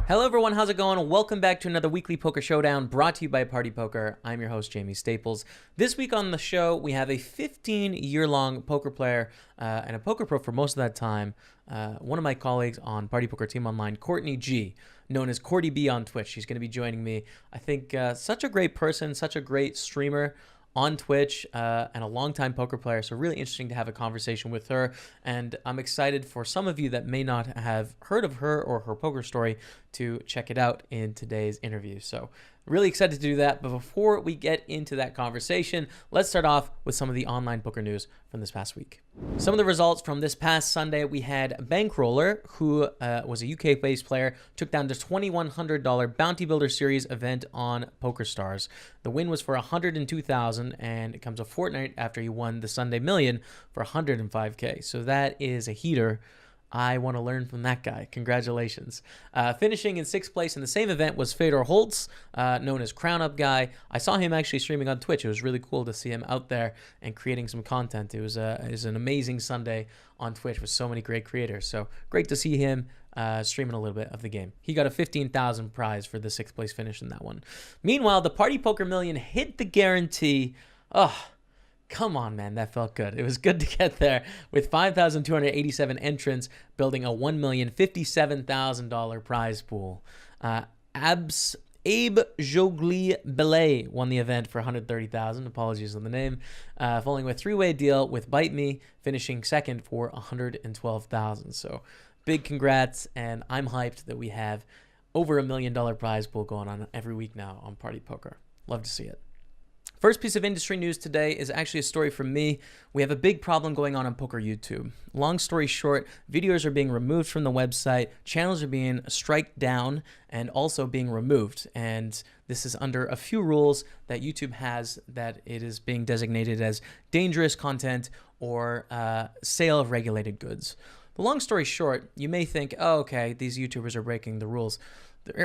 Hello everyone, how's it going? Welcome back to another weekly poker showdown brought to you by Party Poker. I'm your host, Jamie Staples. This week on the show, we have a 15-year-long poker player and a poker pro for most of that time. One of my colleagues on Party Poker Team Online, Courtney G, known as Courtney B on Twitch. She's going to be joining me. I think such a great person, such a great streamer on Twitch, and a longtime poker player, so really interesting to have a conversation with her, and I'm excited for some of you that may not have heard of her or her poker story to check it out in today's interview. So really excited to do that, but before we get into that conversation, let's start off with some of the online poker news from this past week. Some of the results from this past Sunday, we had Bankroller, who was a UK-based player, took down the $2,100 Bounty Builder Series event on PokerStars. The win was for $102,000, and it comes a fortnight after he won the Sunday Million for $105K. So that is a heater. I want to learn from that guy. Congratulations. Finishing in 6th place in the same event was Fedor Holtz, known as Crown Up Guy. I saw him actually streaming on Twitch. It was really cool to see him out there and creating some content. It was an amazing Sunday on Twitch with so many great creators. So great to see him streaming a little bit of the game. He got a $15,000 prize for the 6th place finish in that one. Meanwhile, the Party Poker Million hit the guarantee. Oh, come on, man, that felt good. It was good to get there with 5,287 entrants, building a $1,057,000 prize pool. Abe Jogli Belay won the event for $130,000. Apologies on the name. Following a three-way deal with Bite Me, finishing second for $112,000. So big congrats, and I'm hyped that we have over $1 million prize pool going on every week now on Party Poker. Love to see it. First piece of industry news today is actually a story from me. We have a big problem going on Poker YouTube. Long story short, videos are being removed from the website, channels are being striked down and also being removed. And this is under a few rules that YouTube has, that it is being designated as dangerous content or sale of regulated goods. The long story short, you may think, oh, okay, these YouTubers are breaking the rules.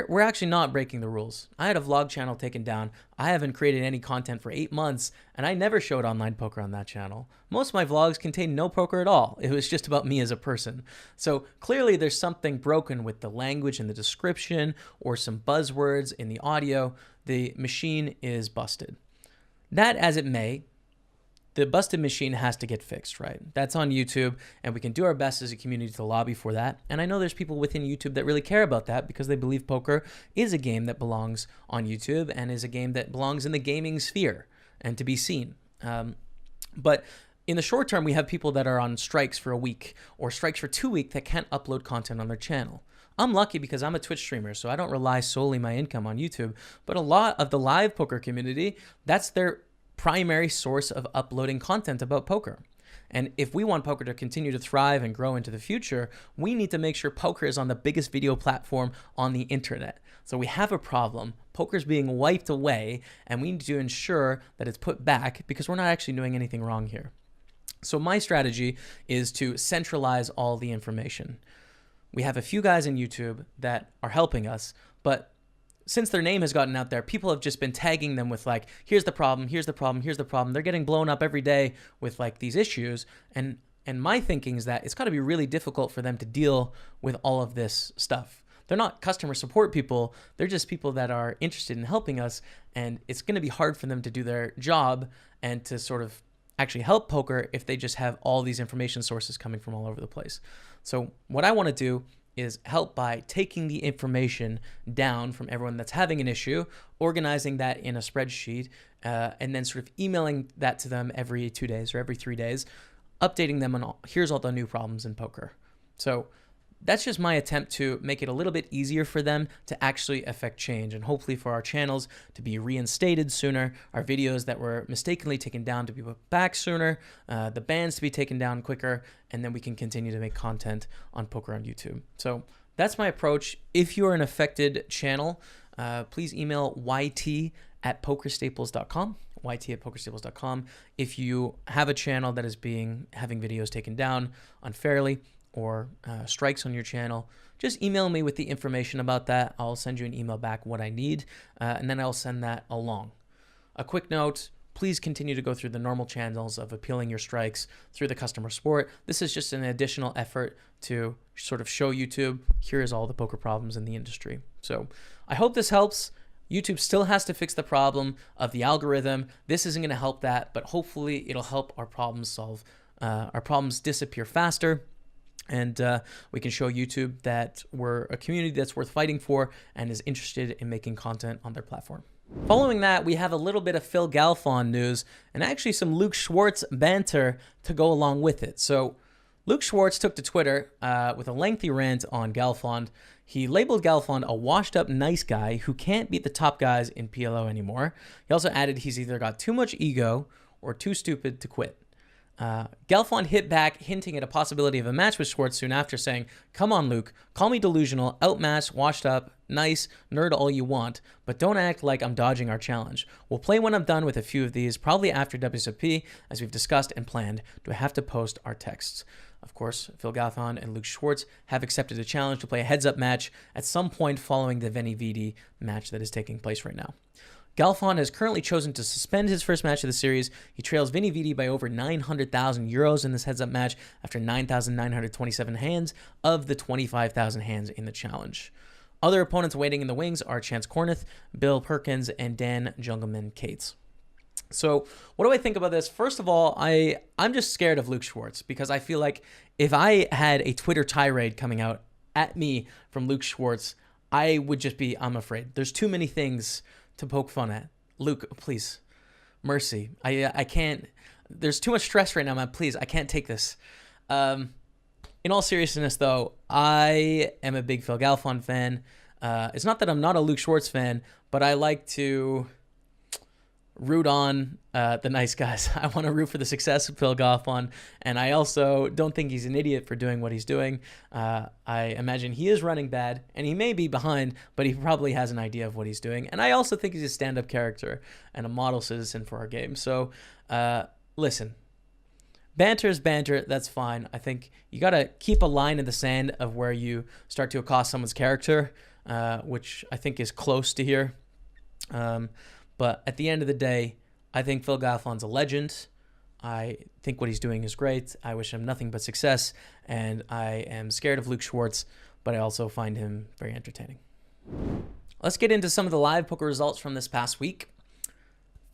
We're actually not breaking the rules. I had a vlog channel taken down. I haven't created any content for 8 months, and I never showed online poker on that channel. Most of my vlogs contain no poker at all. It was just about me as a person. So clearly there's something broken with the language in the description or some buzzwords in the audio. The machine is busted. That as it may, the busted machine has to get fixed, right? That's on YouTube, and we can do our best as a community to lobby for that. And I know there's people within YouTube that really care about that because they believe poker is a game that belongs on YouTube and is a game that belongs in the gaming sphere and to be seen. But in the short term, we have people that are on strikes for a week or strikes for 2 weeks that can't upload content on their channel. I'm lucky because I'm a Twitch streamer, so I don't rely solely my income on YouTube. But a lot of the live poker community, that's their primary source of uploading content about poker. And if we want poker to continue to thrive and grow into the future, we need to make sure poker is on the biggest video platform on the internet. So we have a problem. Poker's being wiped away, and we need to ensure that it's put back because we're not actually doing anything wrong here. So my strategy is to centralize all the information. We have a few guys in YouTube that are helping us, but since their name has gotten out there, people have just been tagging them with like, here's the problem, here's the problem, here's the problem. They're getting blown up every day with like these issues. And my thinking is that it's got to be really difficult for them to deal with all of this stuff. They're not customer support people. They're just people that are interested in helping us. And it's going to be hard for them to do their job and to sort of actually help poker if they just have all these information sources coming from all over the place. So what I want to do is help by taking the information down from everyone that's having an issue, organizing that in a spreadsheet, and then sort of emailing that to them every 2 days or every 3 days, updating them on here's all the new problems in poker. So that's just my attempt to make it a little bit easier for them to actually affect change, and hopefully for our channels to be reinstated sooner, our videos that were mistakenly taken down to be put back sooner, the bans to be taken down quicker, and then we can continue to make content on poker on YouTube. So that's my approach. If you're an affected channel, please email yt@pokerstaples.com. yt@pokerstaples.com. If you have a channel that is having videos taken down unfairly, or strikes on your channel, just email me with the information about that. I'll send you an email back what I need, and then I'll send that along. A quick note, please continue to go through the normal channels of appealing your strikes through the customer support. This is just an additional effort to sort of show YouTube, here's all the poker problems in the industry. So I hope this helps. YouTube still has to fix the problem of the algorithm. This isn't going to help that, but hopefully it'll help our problems our problems disappear faster. And we can show YouTube that we're a community that's worth fighting for and is interested in making content on their platform. Following that, we have a little bit of Phil Galfond news and actually some Luke Schwartz banter to go along with it. So Luke Schwartz took to Twitter with a lengthy rant on Galfond. He labeled Galfond a washed-up nice guy who can't beat the top guys in PLO anymore. He also added he's either got too much ego or too stupid to quit. Galfond hit back, hinting at a possibility of a match with Schwartz soon after, saying, "Come on, Luke, call me delusional, outmatched, washed up, nice, nerd all you want, but don't act like I'm dodging our challenge. We'll play when I'm done with a few of these, probably after WSOP, as we've discussed and planned. Do I have to post our texts?" Of course, Phil Galfond and Luke Schwartz have accepted a challenge to play a heads-up match at some point following the Veni Vidi match that is taking place right now. Galfond has currently chosen to suspend his first match of the series. He trails Vini Vidi by over 900,000 euros in this heads-up match after 9,927 hands of the 25,000 hands in the challenge. Other opponents waiting in the wings are Chance Corneth, Bill Perkins, and Dan Jungleman Cates. So what do I think about this? First of all, I'm just scared of Luke Schwartz because I feel like if I had a Twitter tirade coming out at me from Luke Schwartz, I would just be, I'm afraid. There's too many things to poke fun at. Luke, please, mercy. I can't. There's too much stress right now, man. Please, I can't take this. In all seriousness, though, I am a big Phil Galfond fan. It's not that I'm not a Luke Schwartz fan, but I like to root on the nice guys. I want to root for the success of Phil Galfond, and I also don't think he's an idiot for doing what he's doing. I imagine he is running bad, and he may be behind, but he probably has an idea of what he's doing. And I also think he's a stand-up character and a model citizen for our game. So, listen, banter is banter. That's fine. I think you got to keep a line in the sand of where you start to accost someone's character, which I think is close to here. But at the end of the day, I think Phil Galfond's a legend. I think what he's doing is great. I wish him nothing but success. And I am scared of Luke Schwartz, but I also find him very entertaining. Let's get into some of the live poker results from this past week.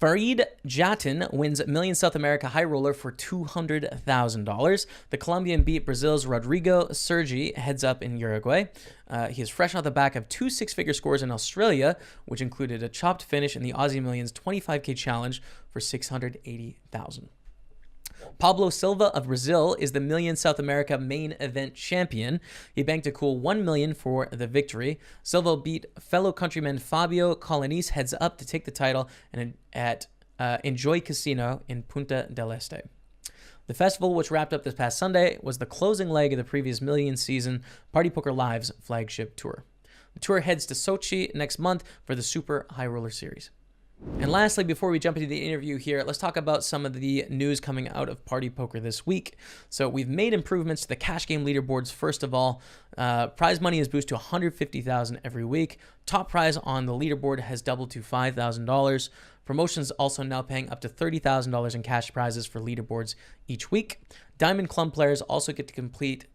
Farid Jatin wins Million South America High Roller for $200,000. The Colombian beat Brazil's Rodrigo Sergi heads up in Uruguay. He is fresh off the back of 2 six-figure scores in Australia, which included a chopped finish in the Aussie Millions 25K challenge for $680,000. Pablo Silva of Brazil is the Million South America main event champion. He banked a cool $1 million for the victory. Silva beat fellow countryman Fabio Colonese heads up to take the title and at Enjoy Casino in Punta del Este. The festival, which wrapped up this past Sunday, was the closing leg of the previous Million season Party Poker Live's flagship tour. The tour heads to Sochi next month for the Super High Roller Series. And lastly, before we jump into the interview here, let's talk about some of the news coming out of Party Poker this week. So we've made improvements to the cash game leaderboards. First of all, prize money is boosted to $150,000 every week. Top prize on the leaderboard has doubled to $5,000. Promotions also now paying up to $30,000 in cash prizes for leaderboards each week. Diamond Club players also get to compete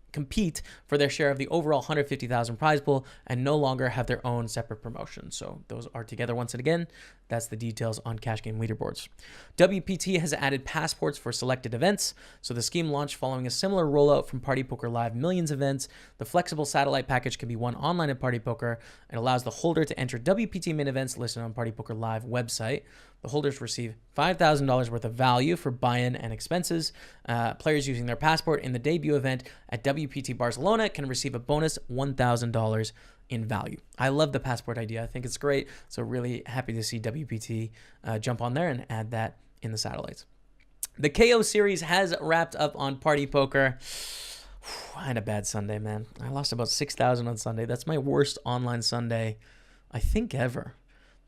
for their share of the overall $150,000 prize pool and no longer have their own separate promotion. So those are together once and again. That's the details on cash game leaderboards. WPT has added passports for selected events. So the scheme launched following a similar rollout from Party Poker Live Millions events. The flexible satellite package can be won online at Party Poker and allows the holder to enter WPT main events listed on Party Poker Live website. The holders receive $5,000 worth of value for buy-in and expenses. Players using their passport in the debut event at WPT Barcelona can receive a bonus $1,000 in value. I love the passport idea. I think it's great. So really happy to see WPT jump on there and add that in the satellites. The KO series has wrapped up on Party Poker. I had a bad Sunday, man. I lost about 6,000 on Sunday. That's my worst online Sunday, I think, ever.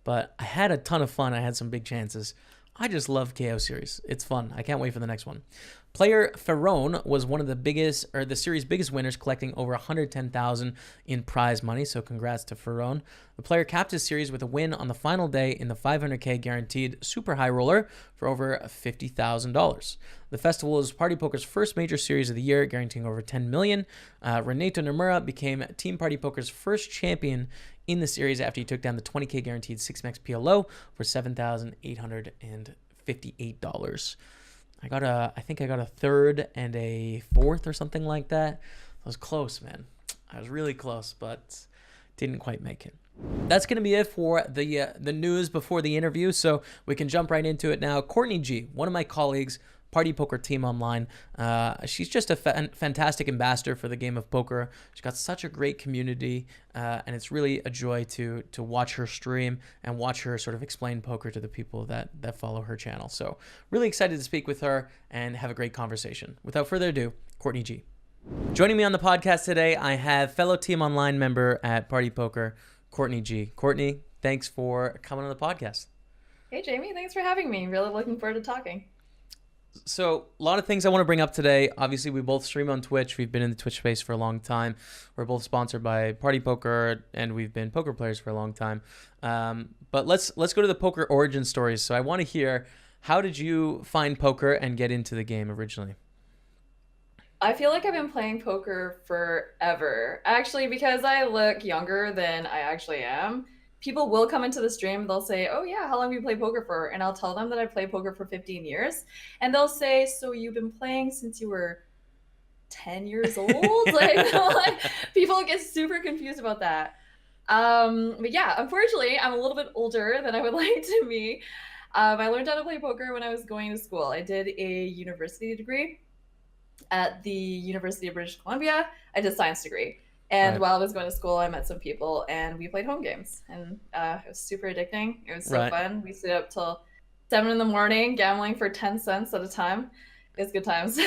But I had a ton of fun. I had some big chances. I just love KO series. It's fun. I can't wait for the next one. Player Ferron was one of the series' biggest winners, collecting over 110,000 in prize money. So congrats to Ferron. The player capped his series with a win on the final day in the 500K guaranteed super high roller for over $50,000. The festival is Party Poker's first major series of the year, guaranteeing over 10 million. Renato Nomura became Team Party Poker's first champion in the series after he took down the 20K guaranteed 6max PLO for $7,858. I think I got a third and a fourth or something like that. I was close, man. I was really close, but didn't quite make it. That's going to be it for the news before the interview, so we can jump right into it now. Courtney G, one of my colleagues, Party Poker Team Online. She's just a fantastic ambassador for the game of poker. She's got such a great community, and it's really a joy to watch her stream and watch her sort of explain poker to the people that follow her channel. So really excited to speak with her and have a great conversation. Without further ado, Courtney G. Joining me on the podcast today, I have fellow Team Online member at Party Poker, Courtney G. Courtney, thanks for coming on the podcast. Hey, Jamie. Thanks for having me. Really looking forward to talking. So a lot of things I want to bring up today. Obviously, we both stream on Twitch. We've been in the Twitch space for a long time. We're both sponsored by Party Poker, and we've been poker players for a long time. But let's go to the poker origin stories. So I want to hear, how did you find poker and get into the game originally? I feel like I've been playing poker forever. Actually, because I look younger than I actually am, people will come into the stream. They'll say, "Oh yeah, how long have you played poker for?" And I'll tell them that I played poker for 15 years. And they'll say, "So you've been playing since you were 10 years old?" like people get super confused about that. But yeah, unfortunately, I'm a little bit older than I would like to be. I learned how to play poker when I was going to school. I did a university degree at the University of British Columbia. I did a science degree. And while I was going to school, I met some people and we played home games. And it was super addicting. It was so fun. We stayed up till 7 a.m, gambling for 10 cents at a time. It was good times.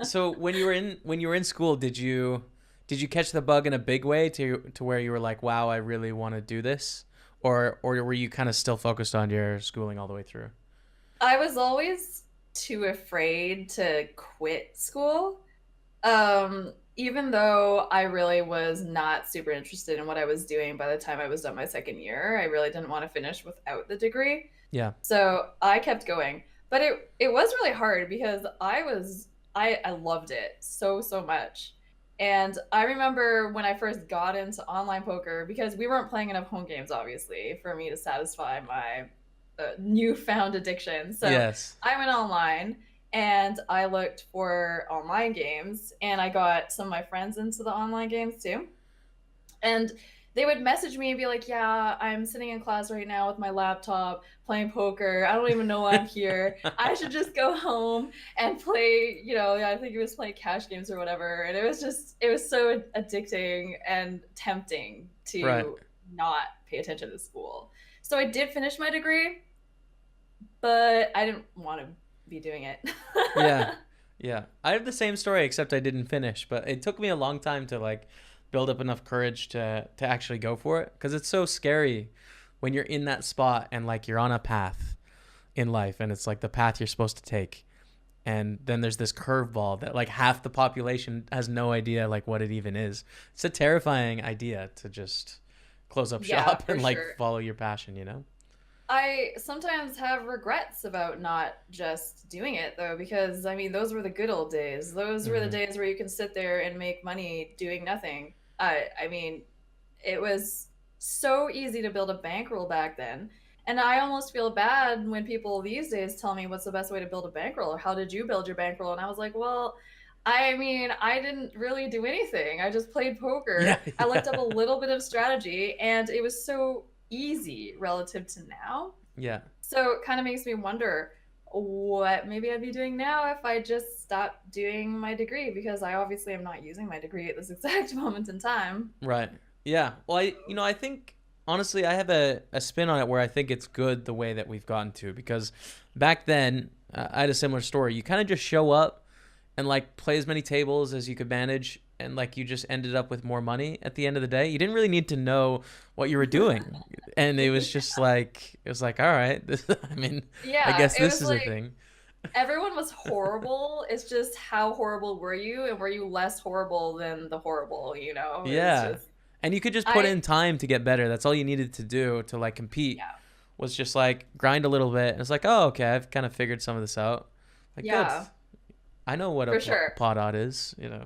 So when you were in school, did you catch the bug in a big way to where you were like, wow, I really want to do this? Or were you kind of still focused on your schooling all the way through? I was always too afraid to quit school. Even though I really was not super interested in what I was doing by the time I was done my second year, I really didn't want to finish without the degree. Yeah. So I kept going. But it was really hard because I loved it so much. And I remember when I first got into online poker, because we weren't playing enough home games, obviously, for me to satisfy my newfound addiction. So yes. I went online and I looked for online games, and I got some of my friends into the online games too. And they would message me and be like, yeah, I'm sitting in class right now with my laptop playing poker. I don't even know why I'm here. I should just go home and play, I think it was playing cash games or whatever. And it was so addicting and tempting to not pay attention to school. So I did finish my degree, but I didn't want to be doing it. Yeah. I have the same story, except I didn't finish, but it took me a long time to build up enough courage to actually go for it, because it's so scary when you're in that spot and you're on a path in life and it's the path you're supposed to take, and then there's this curveball that half the population has no idea what it even is. It's a terrifying idea to just close up shop and follow your passion, I sometimes have regrets about not just doing it, though, because those were the good old days. Those were the days where you can sit there and make money doing nothing. It was so easy to build a bankroll back then. And I almost feel bad when people these days tell me what's the best way to build a bankroll, or how did you build your bankroll? And I was like, well, I didn't really do anything. I just played poker. Yeah. I looked up a little bit of strategy, and it was so easy relative to now. Yeah. So it kind of makes me wonder what maybe I'd be doing now if I just stopped doing my degree, because I obviously am not using my degree at this exact moment in time. Right. Yeah. Well, I think honestly I have a spin on it where I think it's good the way that we've gotten to, because back then I had a similar story. You kind of just show up and play as many tables as you could manage, and you just ended up with more money at the end of the day. You didn't really need to know what you were doing. And it was just like, it was like, all right, this, I mean, I Yeah, guess it this was is a like thing. everyone was horrible. It's just how horrible were you, and were you less horrible than the horrible? You know, it's Yeah. just And you could just put I in time to get better. That's all you needed to do to like compete, yeah was just like grind a little bit. And it's like, oh, okay, I've kind of figured some of this out. Like, good. yeah I know what a for sure. Podot is, Yeah.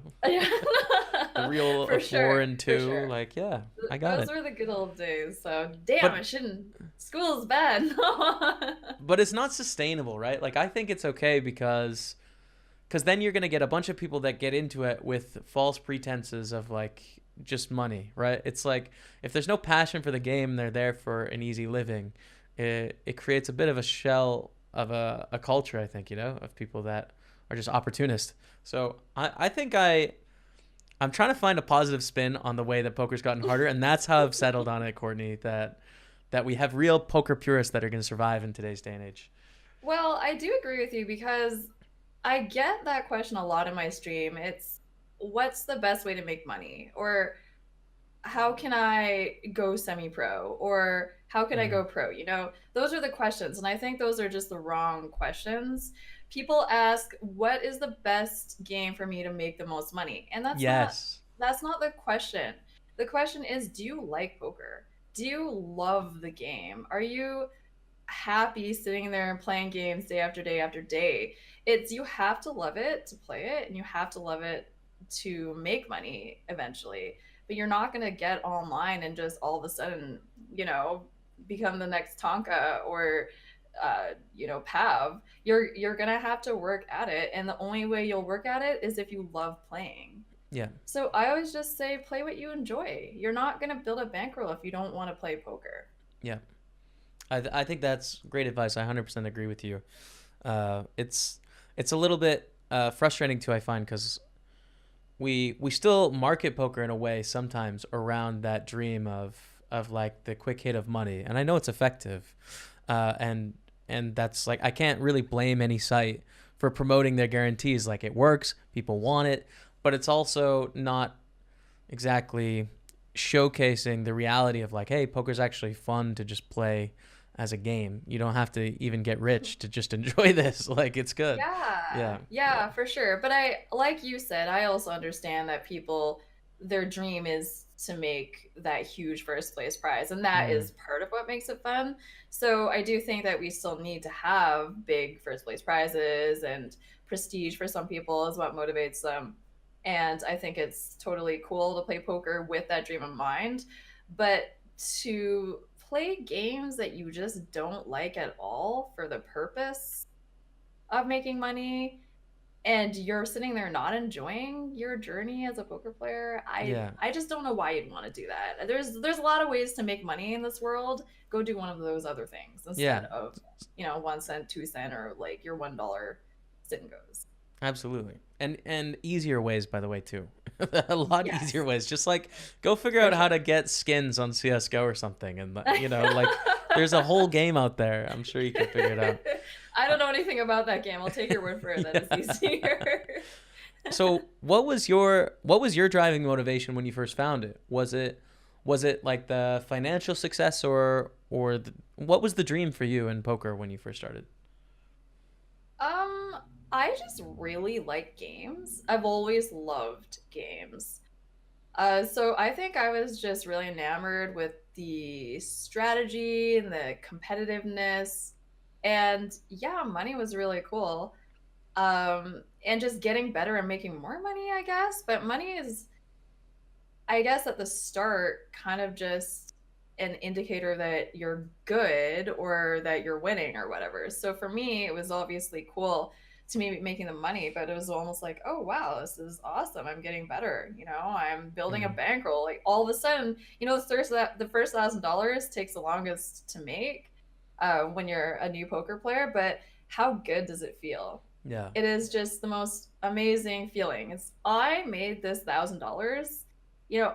the real For of four sure, and for two. sure. Like, yeah, I got Those it. were the good old days. So, damn, I But shouldn't. School's bad. but it's not sustainable, right? Like, I think it's okay because then you're gonna get a bunch of people that get into it with false pretenses of like just money, right? It's like if there's no passion for the game, they're there for an easy living. It creates a bit of a shell of a culture, I think, of people that are just opportunists. So I think I'm trying to find a positive spin on the way that poker's gotten harder, and that's how I've settled on it, Courtney. That we have real poker purists that are going to survive in today's day and age. Well, I do agree with you because I get that question a lot in my stream. It's what's the best way to make money? Or how can I go semi pro? Or how can I Mm. go pro? Those are the questions. And I think those are just the wrong questions. People ask, what is the best game for me to make the most money? And Yes. that's not the question. The question is, do you like poker? Do you love the game? Are you happy sitting there and playing games day after day after day? It's you have to love it to play it, and you have to love it to make money eventually. But you're not going to get online and just all of a sudden, you know, become the next Tonka or Pav. You're going to have to work at it, and the only way you'll work at it is if you love playing. Yeah. So I always just say play what you enjoy. You're not going to build a bankroll if you don't want to play poker. Yeah. I think that's great advice. I 100% agree with you. It's a little bit frustrating too, I find, because we still market poker in a way sometimes around that dream of like the quick hit of money, and I know it's effective, and that's like I can't really blame any site for promoting their guarantees. Like it works, people want it, but it's also not exactly showcasing the reality of like, hey, poker's actually fun to just play as a game. You don't have to even get rich to just enjoy this. Like it's good. Yeah, Yeah. Yeah. yeah, for sure. But like you said, I also understand that people, their dream is to make that huge first place prize, and that Mm. is part of what makes it fun. So I do think that we still need to have big first place prizes, and prestige for some people is what motivates them. And I think it's totally cool to play poker with that dream in mind. But to play games that you just don't like at all for the purpose of making money, and you're sitting there not enjoying your journey as a poker player, i Yeah. i just don't know why you'd want to do that. There's a lot of ways to make money in this world. Go do one of those other things instead Yeah. of 1 cent, 2 cent, or like your $1 sit and goes. Absolutely. And easier ways, by the way, too. A lot easier Yes, ways. Just like go figure for out how sure. to get skins on CS:GO or something, and like there's a whole game out there. I'm sure you can figure it out. I don't know anything about that game. I'll take your word for it that Yeah. it's easier. So, what was your driving motivation when you first found it? Was it like the financial success, or what was the dream for you in poker when you first started? Um, I just really like games. I've always loved games. So I think I was just really enamored with the strategy and the competitiveness. And yeah, money was really cool. And just getting better and making more money, I guess. But money is, I guess, at the start, kind of just an indicator that you're good or that you're winning or whatever. So for me, it was obviously cool to me making the money, but it was almost like, oh wow, this is awesome. I'm getting better. I'm building a Mm. bankroll. Like all of a sudden, the first $1,000 takes the longest to make when you're a new poker player, but how good does it feel? Yeah. It is just the most amazing feeling. I made this $1,000.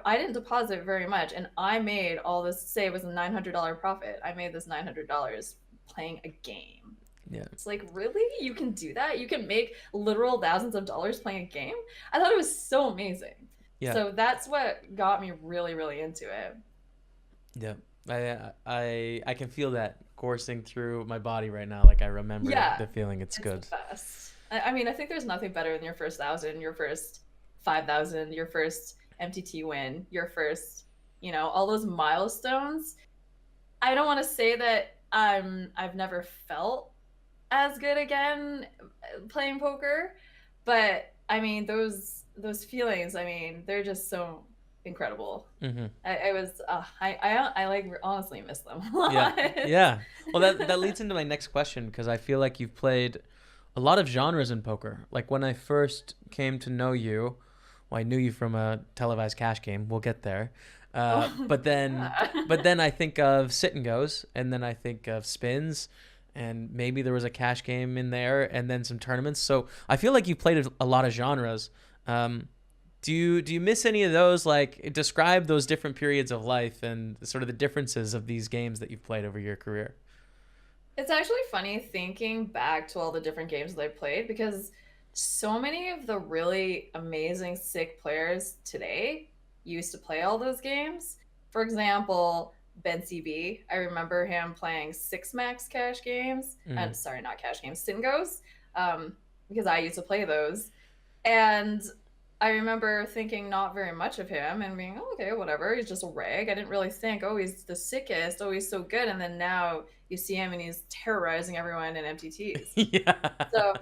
I didn't deposit very much, and I made all this. Say it was a $900 profit. I made this $900 playing a game. Yeah. It's like, really? You can do that? You can make literal thousands of dollars playing a game? I thought it was so amazing. Yeah. So that's what got me really, really into it. Yeah. I can feel that coursing through my body right now. Like I remember Yeah, the feeling. It's it's the good. best. I mean, I think there's nothing better than your first 1,000, your first 5,000, your first MTT win, your first, all those milestones. I don't want to say that I've never felt as good again playing poker, but I mean those feelings. I mean, they're just so incredible. Hmm. I was I like honestly miss them a Yeah, lot. yeah. Well, that leads into my next question because I feel like you've played a lot of genres in poker. Like when I first came to know you, well, I knew you from a televised cash game. We'll get there. Oh, But then, yeah. but then I think of sit and goes, and then I think of spins, and maybe there was a cash game in there, and then some tournaments. So I feel like you played a lot of genres. Um, do you miss any of those? Like describe those different periods of life and sort of the differences of these games that you've played over your career. It's actually funny thinking back to all the different games that I played because so many of the really amazing, sick players today used to play all those games. For example, Ben CB, I remember him playing six max cash games. Mm. Sorry, not cash games, Singos, because I used to play those. And I remember thinking not very much of him and being, oh, okay, whatever. He's just a reg. I didn't really think, oh, he's the sickest. Oh, he's so good. And then now you see him and he's terrorizing everyone in MTTs. Yeah. So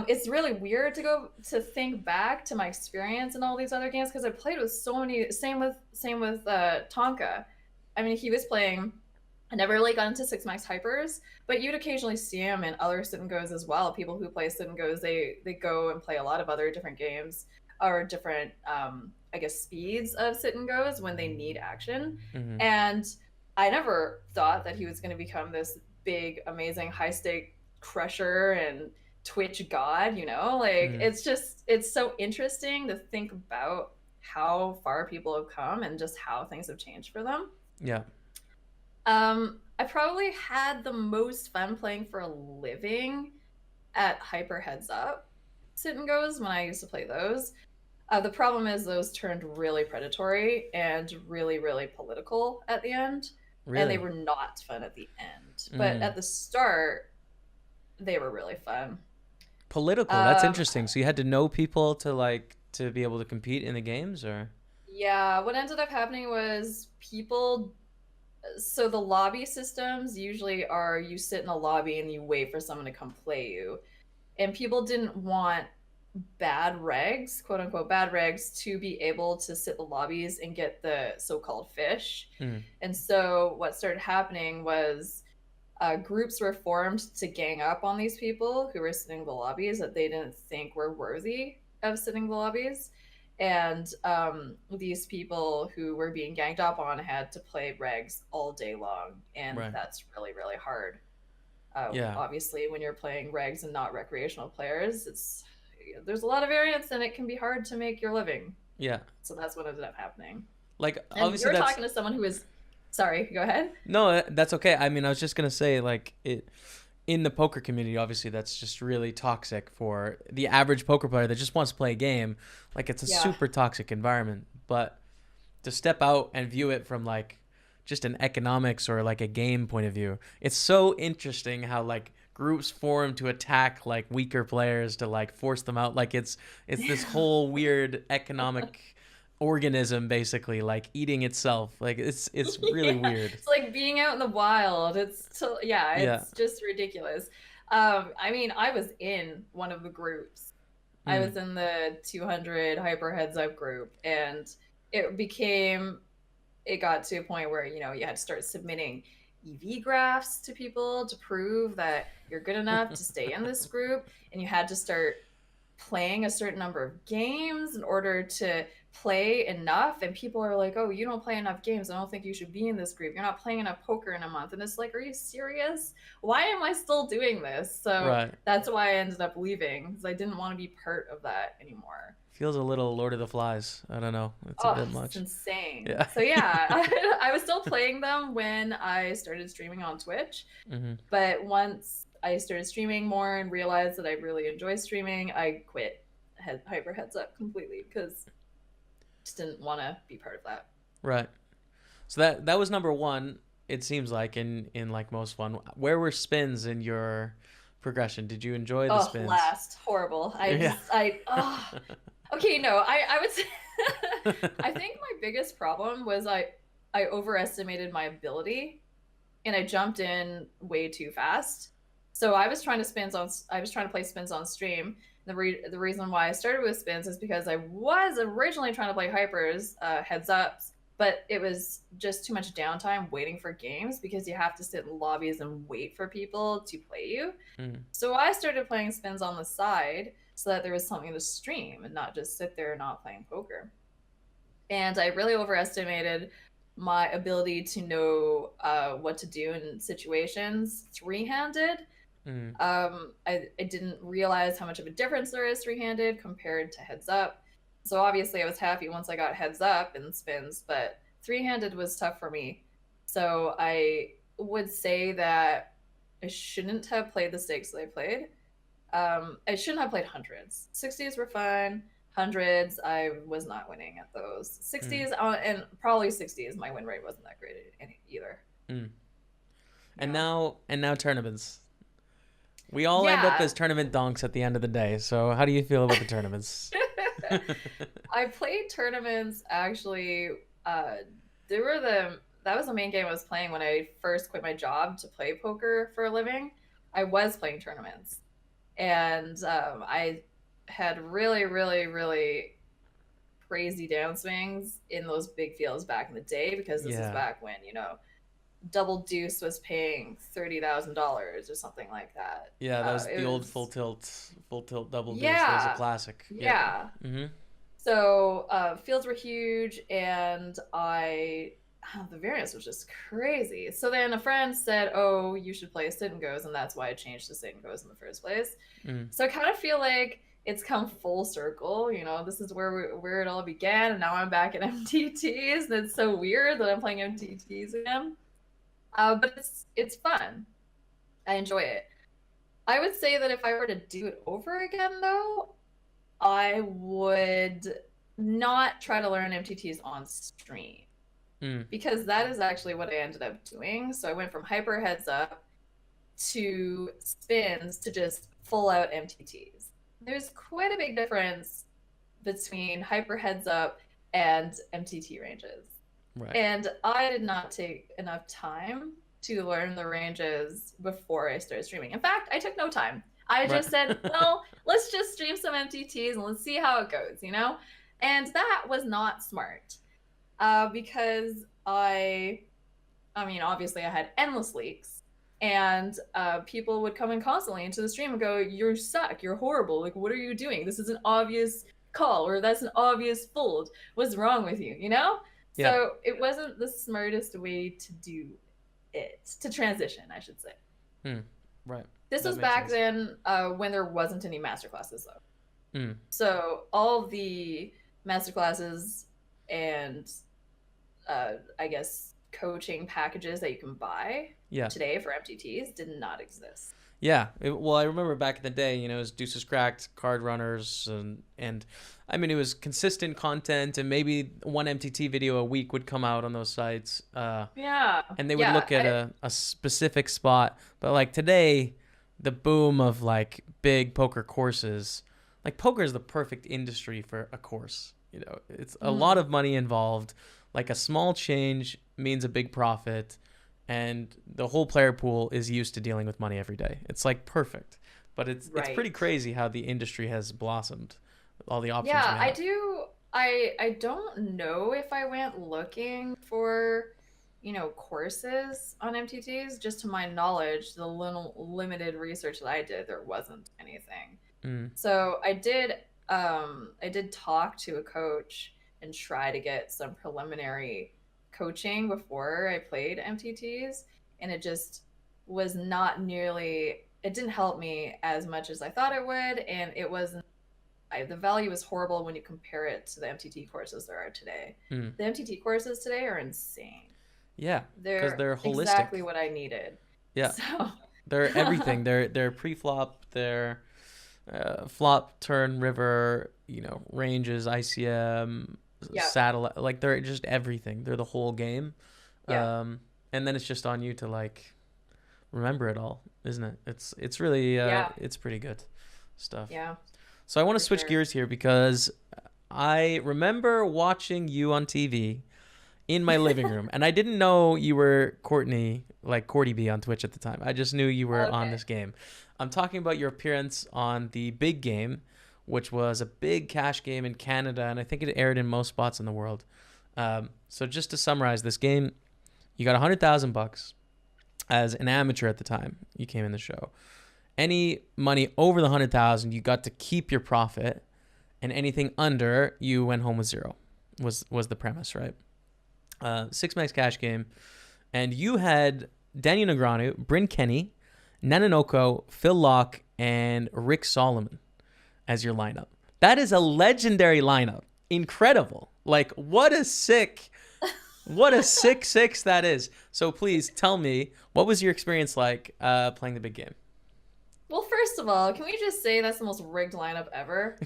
it's really weird to go to think back to my experience in all these other games because I played with so many. Same with Tonka. I mean, he was playing. I never really got into six max hypers, but you'd occasionally see him in other sit and goes as well. People who play sit and goes, they go and play a lot of other different games or different, I guess, speeds of sit and goes when they need action. Hmm. And I never thought that he was going to become this big, amazing, high stake crusher and Twitch god. Like Hmm. it's so interesting to think about how far people have come and just how things have changed for them. Yeah. I probably had the most fun playing for a living at Hyper Heads Up sit and goes when I used to play those. The problem is those turned really predatory and really, really political at the end, and they Really. were not fun at the end. But Mm. at the start, they were really fun. Political. That's Um, interesting. So you had to know people to be able to compete in the games, or? yeah, what ended up happening was people. So the lobby systems usually are you sit in a lobby and you wait for someone to come play you, and people didn't want bad regs, quote unquote bad regs, to be able to sit the lobbies and get the so-called fish. Mm. And so what started happening was groups were formed to gang up on these people who were sitting in the lobbies that they didn't think were worthy of sitting in the lobbies. And these people who were being ganged up on had to play regs all day long. And Right. that's really, really hard. Yeah. Obviously, when you're playing regs and not recreational players, there's a lot of variance and it can be hard to make your living. Yeah. So that's what ended up happening. Like And obviously you're that's talking to someone who is sorry, go ahead. no, that's okay. I mean, I was just gonna say like it in the poker community. Obviously, that's just really toxic for the average poker player that just wants to play a game. Like it's a Yeah. super toxic environment. But to step out and view it from like just an economics or like a game point of view, it's so interesting how like groups form to attack like weaker players to like force them out. Like it's this whole weird economic organism basically like eating itself. Like it's really Yeah, weird. it's like being out in the wild. Yeah, Yeah. it's just ridiculous. I mean, I was in one of the groups. I Mm. was in the 200 Hyper Heads Up group, and it became it got to a point where you had to start submitting EV graphs to people to prove that you're good enough to stay in this group, and you had to start playing a certain number of games in order to play enough. And people are like, oh, you don't play enough games, I don't think you should be in this group, you're not playing enough poker in a month. And it's like, are you serious? Why am I still doing this? So Right. that's why I ended up leaving, because I didn't want to be part of that anymore. Feels a little Lord of the Flies. I don't know. It's a Oh, bit it's much. insane. Yeah. So yeah, I was still playing them when I started streaming on Twitch. Hmm. But once I started streaming more and realized that I really enjoy streaming, I quit Hyper Heads Up completely because just didn't want to be part of that. Right. So that was number one. It seems like in like most fun. Where were spins in your progression? Did you enjoy the Oh, spins? last. Horrible. Yeah. Okay, no, I would say I think my biggest problem was I overestimated my ability and I jumped in way too fast. So I was trying to play spins on stream. The reason why I started with spins is because I was originally trying to play hypers, heads ups, but it was just too much downtime waiting for games because you have to sit in lobbies and wait for people to play you. Mm, So I started playing spins on the side so that there was something to stream and not just sit there not playing poker. And I really overestimated my ability to know what to do in situations three-handed. mm, I didn't realize how much of a difference there is three-handed compared to heads up. So obviously I was happy once I got heads up and spins, but three-handed was tough for me. So I would say that I shouldn't have played the stakes that I played. I shouldn't have played hundreds. 60s were fun. Hundreds, I was not winning at those. mm, 60s, and probably 60s, my win rate wasn't that great either. mm. And Yeah. now tournaments. We all end up Yeah. as tournament donks at the end of the day. So how do you feel about the tournaments? I played tournaments actually. They were that was the main game I was playing when I first quit my job to play poker for a living. I was playing tournaments, and I had really, really, really crazy downswings in those big fields back in the day because this is Yeah. back when Double Deuce was paying $30,000 or something like that. Yeah, that was It the old was full tilt double deuce. That was a yeah, classic. Yep. yeah. Mhm. So fields were huge, and the variance was just crazy. So then a friend said, "Oh, you should play Sit and Goes," and that's why I changed to Sit and Goes in the first place. Mm. So I kind of feel like it's come full circle. This is where it all began, and now I'm back at MTTs, and it's so weird that I'm playing MTTs again. But it's fun. I enjoy it. I would say that if I were to do it over again, though, I would not try to learn MTTs on stream Mm. because that is actually what I ended up doing. So I went from hyper heads up to spins to just full out MTTs. There's quite a big difference between hyper heads up and MTT ranges. Right. And I did not take enough time to learn the ranges before I started streaming. In fact, I took no time. I just Right. said, well, let's just stream some MTTs and let's see how it goes, And that was not smart because I mean, obviously I had endless leaks and people would come in constantly into the stream and go, "You suck, you're horrible, like what are you doing? This is an obvious call or that's an obvious fold. What's wrong with you?" Yeah. So it wasn't the smartest way to do it, to transition, I should say. Mm. Right. This That was makes back sense. then when there wasn't any masterclasses though. Mm. So all of the masterclasses and I guess coaching packages that you can buy Yeah. today for MTTs did not exist. Yeah. Well, I remember back in the day, it was Deuces Cracked, Card Runners, and I mean, it was consistent content, and maybe one MTT video a week would come out on those sites. Yeah. And they would Yeah. look at a specific spot. But like today, the boom of like big poker courses, like poker is the perfect industry for a course. It's a lot of money involved. Like a small change means a big profit, and the whole player pool is used to dealing with money every day. It's like perfect. But it's pretty Right. crazy how the industry has blossomed. All the options Yeah, we I have. do. I don't know if I went looking for, courses on MTTs. Just to my knowledge, the little limited research that I did, there wasn't anything. Mm. So I did talk to a coach and try to get some preliminary coaching before I played MTTs, and it just was not nearly. It didn't help me as much as I thought it would, and it wasn't. The value is horrible when you compare it to the MTT courses there are today. Mm. The MTT courses today are insane. Yeah, because They're they're holistic. exactly what I needed. Yeah. So They're everything. They're pre-flop. They're flop, turn, river. Ranges, ICM, yeah, satellite. Like they're just everything. They're the whole game. Yeah. And then it's just on you to like remember it all, isn't it? It's really Yeah. it's pretty good stuff. Yeah. So I want to For switch sure. gears here because I remember watching you on TV in my living room, and I didn't know you were Courtney, like Courty B on Twitch at the time. I just knew you were on Okay. this game. I'm talking about your appearance on the big game, which was a big cash game in Canada, and I think it aired in most spots in the world. So just to summarize this game, you got $100,000 as an amateur at the time you came in the show. Any money over the 100,000, you got to keep your profit, and anything under, you went home with zero. Was the premise, right? Six max cash game, and you had Daniel Negreanu, Bryn Kenny, Nanonoko, Phil Locke, and Rick Solomon as your lineup. That is a legendary lineup. Incredible. Like what a sick six that is. So please tell me, what was your experience like playing the big game? Well, first of all, can we just say that's the most rigged lineup ever?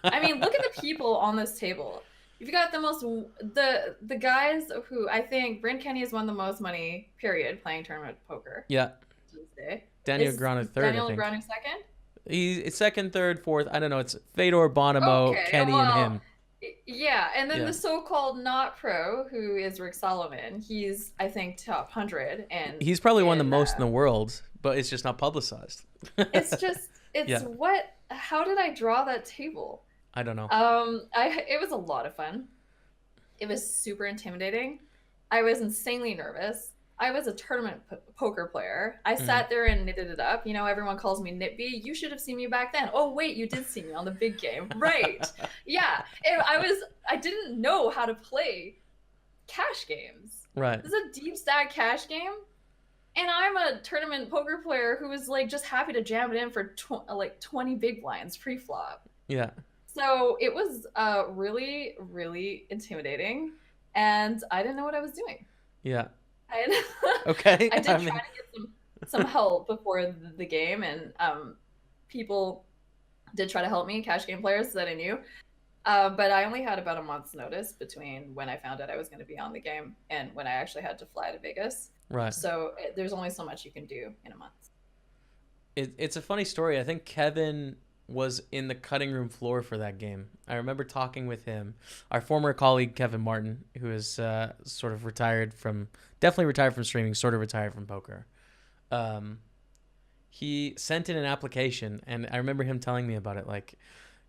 I mean, look at the people on this table. You've got the guys who I think Bryn Kenny has won the most money, period, playing tournament poker. Yeah, Tuesday. Daniel Is Negreanu third, I Daniel think. Negreanu second? He's second, third, fourth. I don't know. It's Fedor, Bonomo, Okay, Kenny, and well, him. yeah, and then Yeah. the so-called not pro, who is Rick Solomon. He's I think top 100, and He's probably won the in most in the world, but it's just not publicized. it's just it's Yeah. what how did I draw that table? I don't know. I it was a lot of fun. It was super intimidating. I was insanely nervous. I was a tournament poker player. I Mm. sat there and knitted it up. You know, everyone calls me Knitby. You should have seen me back then. Oh, wait, you did see me on the big game. Right. Yeah. I didn't know how to play cash games. Right. This is a deep stack cash game. And I'm a tournament poker player who was like just happy to jam it in for like 20 big blinds pre-flop. Yeah. So it was really, really intimidating, and I didn't know what I was doing. Yeah. I, Okay. I did I try mean, to get some help before the game, and people did try to help me, cash game players that I knew. But I only had about a month's notice between when I found out I was going to be on the game and when I actually had to fly to Vegas. right. So there's only so much you can do in a month. It's a funny story. I think Kevin was in the cutting room floor for that game. I remember talking with him, our former colleague Kevin Martin, who is sort of definitely retired from streaming, sort of retired from poker. He sent in an application, and I remember him telling me about it. Like,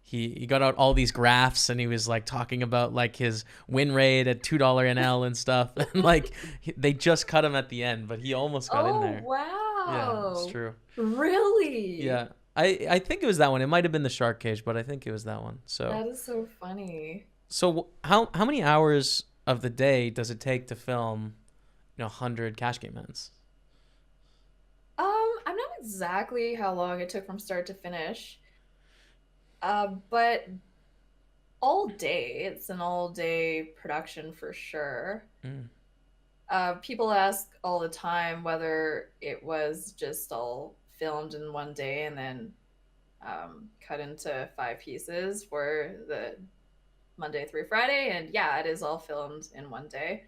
he got out all these graphs, and he was like talking about like his win rate at $2 NL and stuff. And like they just cut him at the end, but he almost got in there. Yeah, it's Wow. true. Really? Yeah. I think it was that one. It might have been the Shark Cage, but I think it was that one. That is so funny. So how many hours of the day does it take to film, 100 cash game hands? I'm not exactly how long it took from start to finish. But all day, it's an all day production for sure. Mm. People ask all the time whether it was just all filmed in one day and then cut into 5 pieces for the Monday through Friday. And yeah, it is all filmed in one day.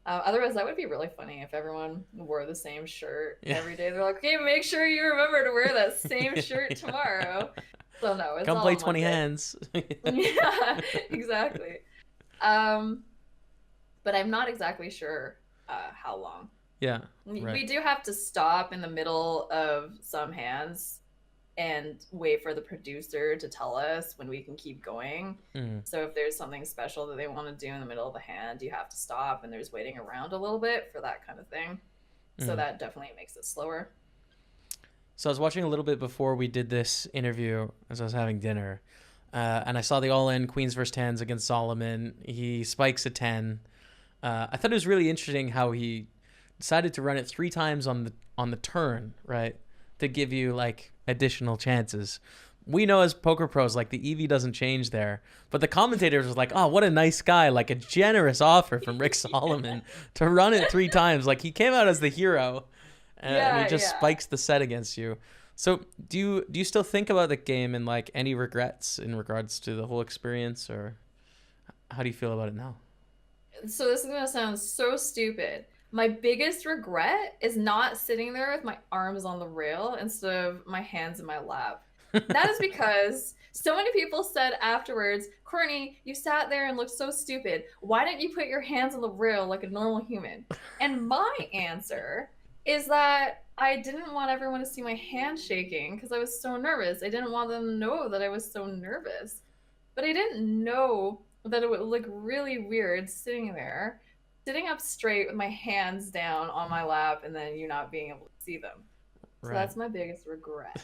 Otherwise, that would be really funny if everyone wore the same shirt Yeah. every day. They're like, okay, make sure you remember to wear that same shirt tomorrow. So no, it's Come all play on 20 Monday. hands. Yeah, exactly. Um, but I'm not exactly sure how long. Yeah. We Right. do have to stop in the middle of some hands and wait for the producer to tell us when we can keep going. Mm. So if there's something special that they want to do in the middle of the hand, you have to stop and there's waiting around a little bit for that kind of thing. So Mm. that definitely makes it slower. So I was watching a little bit before we did this interview as I was having dinner, and I saw the all-in Queens versus tens against Solomon. He spikes a 10. I thought it was really interesting how he decided to run it 3 times on the turn, right, to give you like additional chances. We know as poker pros, like the EV doesn't change there, but the commentators was like, "Oh, what a nice guy! Like a generous offer from Rick Solomon to run it 3 times. Like he came out as the hero." And he just Yeah. spikes the set against you. So do you still think about the game and like any regrets in regards to the whole experience, or how do you feel about it now? So this is gonna sound so stupid. My biggest regret is not sitting there with my arms on the rail instead of my hands in my lap. That is because so many people said afterwards, Courtney, you sat there and looked so stupid. Why didn't you put your hands on the rail like a normal human? And my answer is that I didn't want everyone to see my hand shaking because I was so nervous. I didn't want them to know that I was so nervous. But I didn't know that it would look really weird sitting up straight with my hands down on my lap and then you not being able to see them. So Right. that's my biggest regret.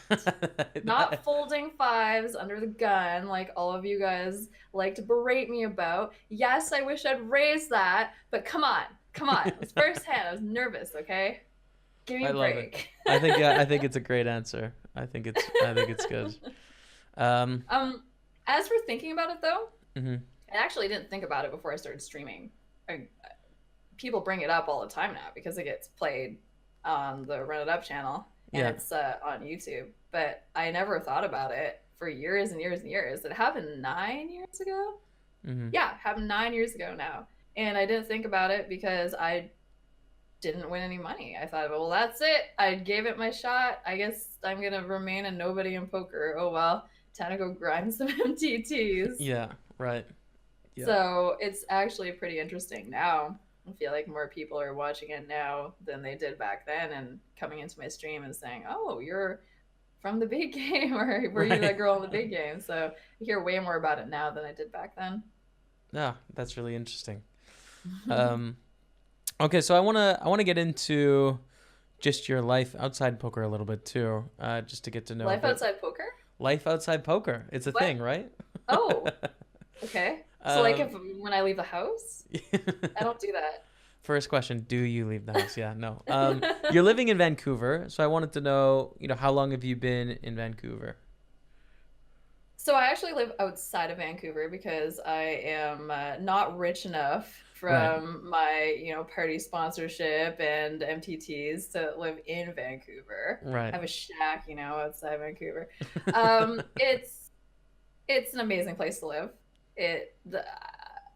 Not folding fives under the gun like all of you guys like to berate me about. Yes, I wish I'd raised that, but come on. Come on. It was firsthand. I was nervous, okay? Give me I a love it. break. I think it's a great answer. I think it's good. Um, As for thinking about it though, mhm. I actually didn't think about it before I started streaming. People bring it up all the time now because it gets played on the Run It Up channel and Yeah. it's on YouTube. But I never thought about it for years and years and years. It happened 9 years ago. Mhm. Yeah, it happened 9 years ago now. And I didn't think about it because I didn't win any money. I thought, well, that's it. I gave it my shot. I guess I'm going to remain a nobody in poker. Oh, well, time to go grind some MTTs. Yeah. Right. Yeah. So it's actually pretty interesting now. I feel like more people are watching it now than they did back then and coming into my stream and saying, oh, you're from the big game or were you that girl in the big game? So I hear way more about it now than I did back then. Yeah, that's really interesting. Okay, so I wanna get into just your life outside poker a little bit too, just to get to know Life outside poker? life outside poker. It's a What? thing, right? Oh, okay. So like if when I leave the house, I don't do that. First question: do you leave the house? Yeah, no. You're living in Vancouver, so I wanted to know, how long have you been in Vancouver? So I actually live outside of Vancouver because I am not rich enough Right. from my, party sponsorship and MTTs to live in Vancouver. I Right. have a shack, outside Vancouver. It's an amazing place to live.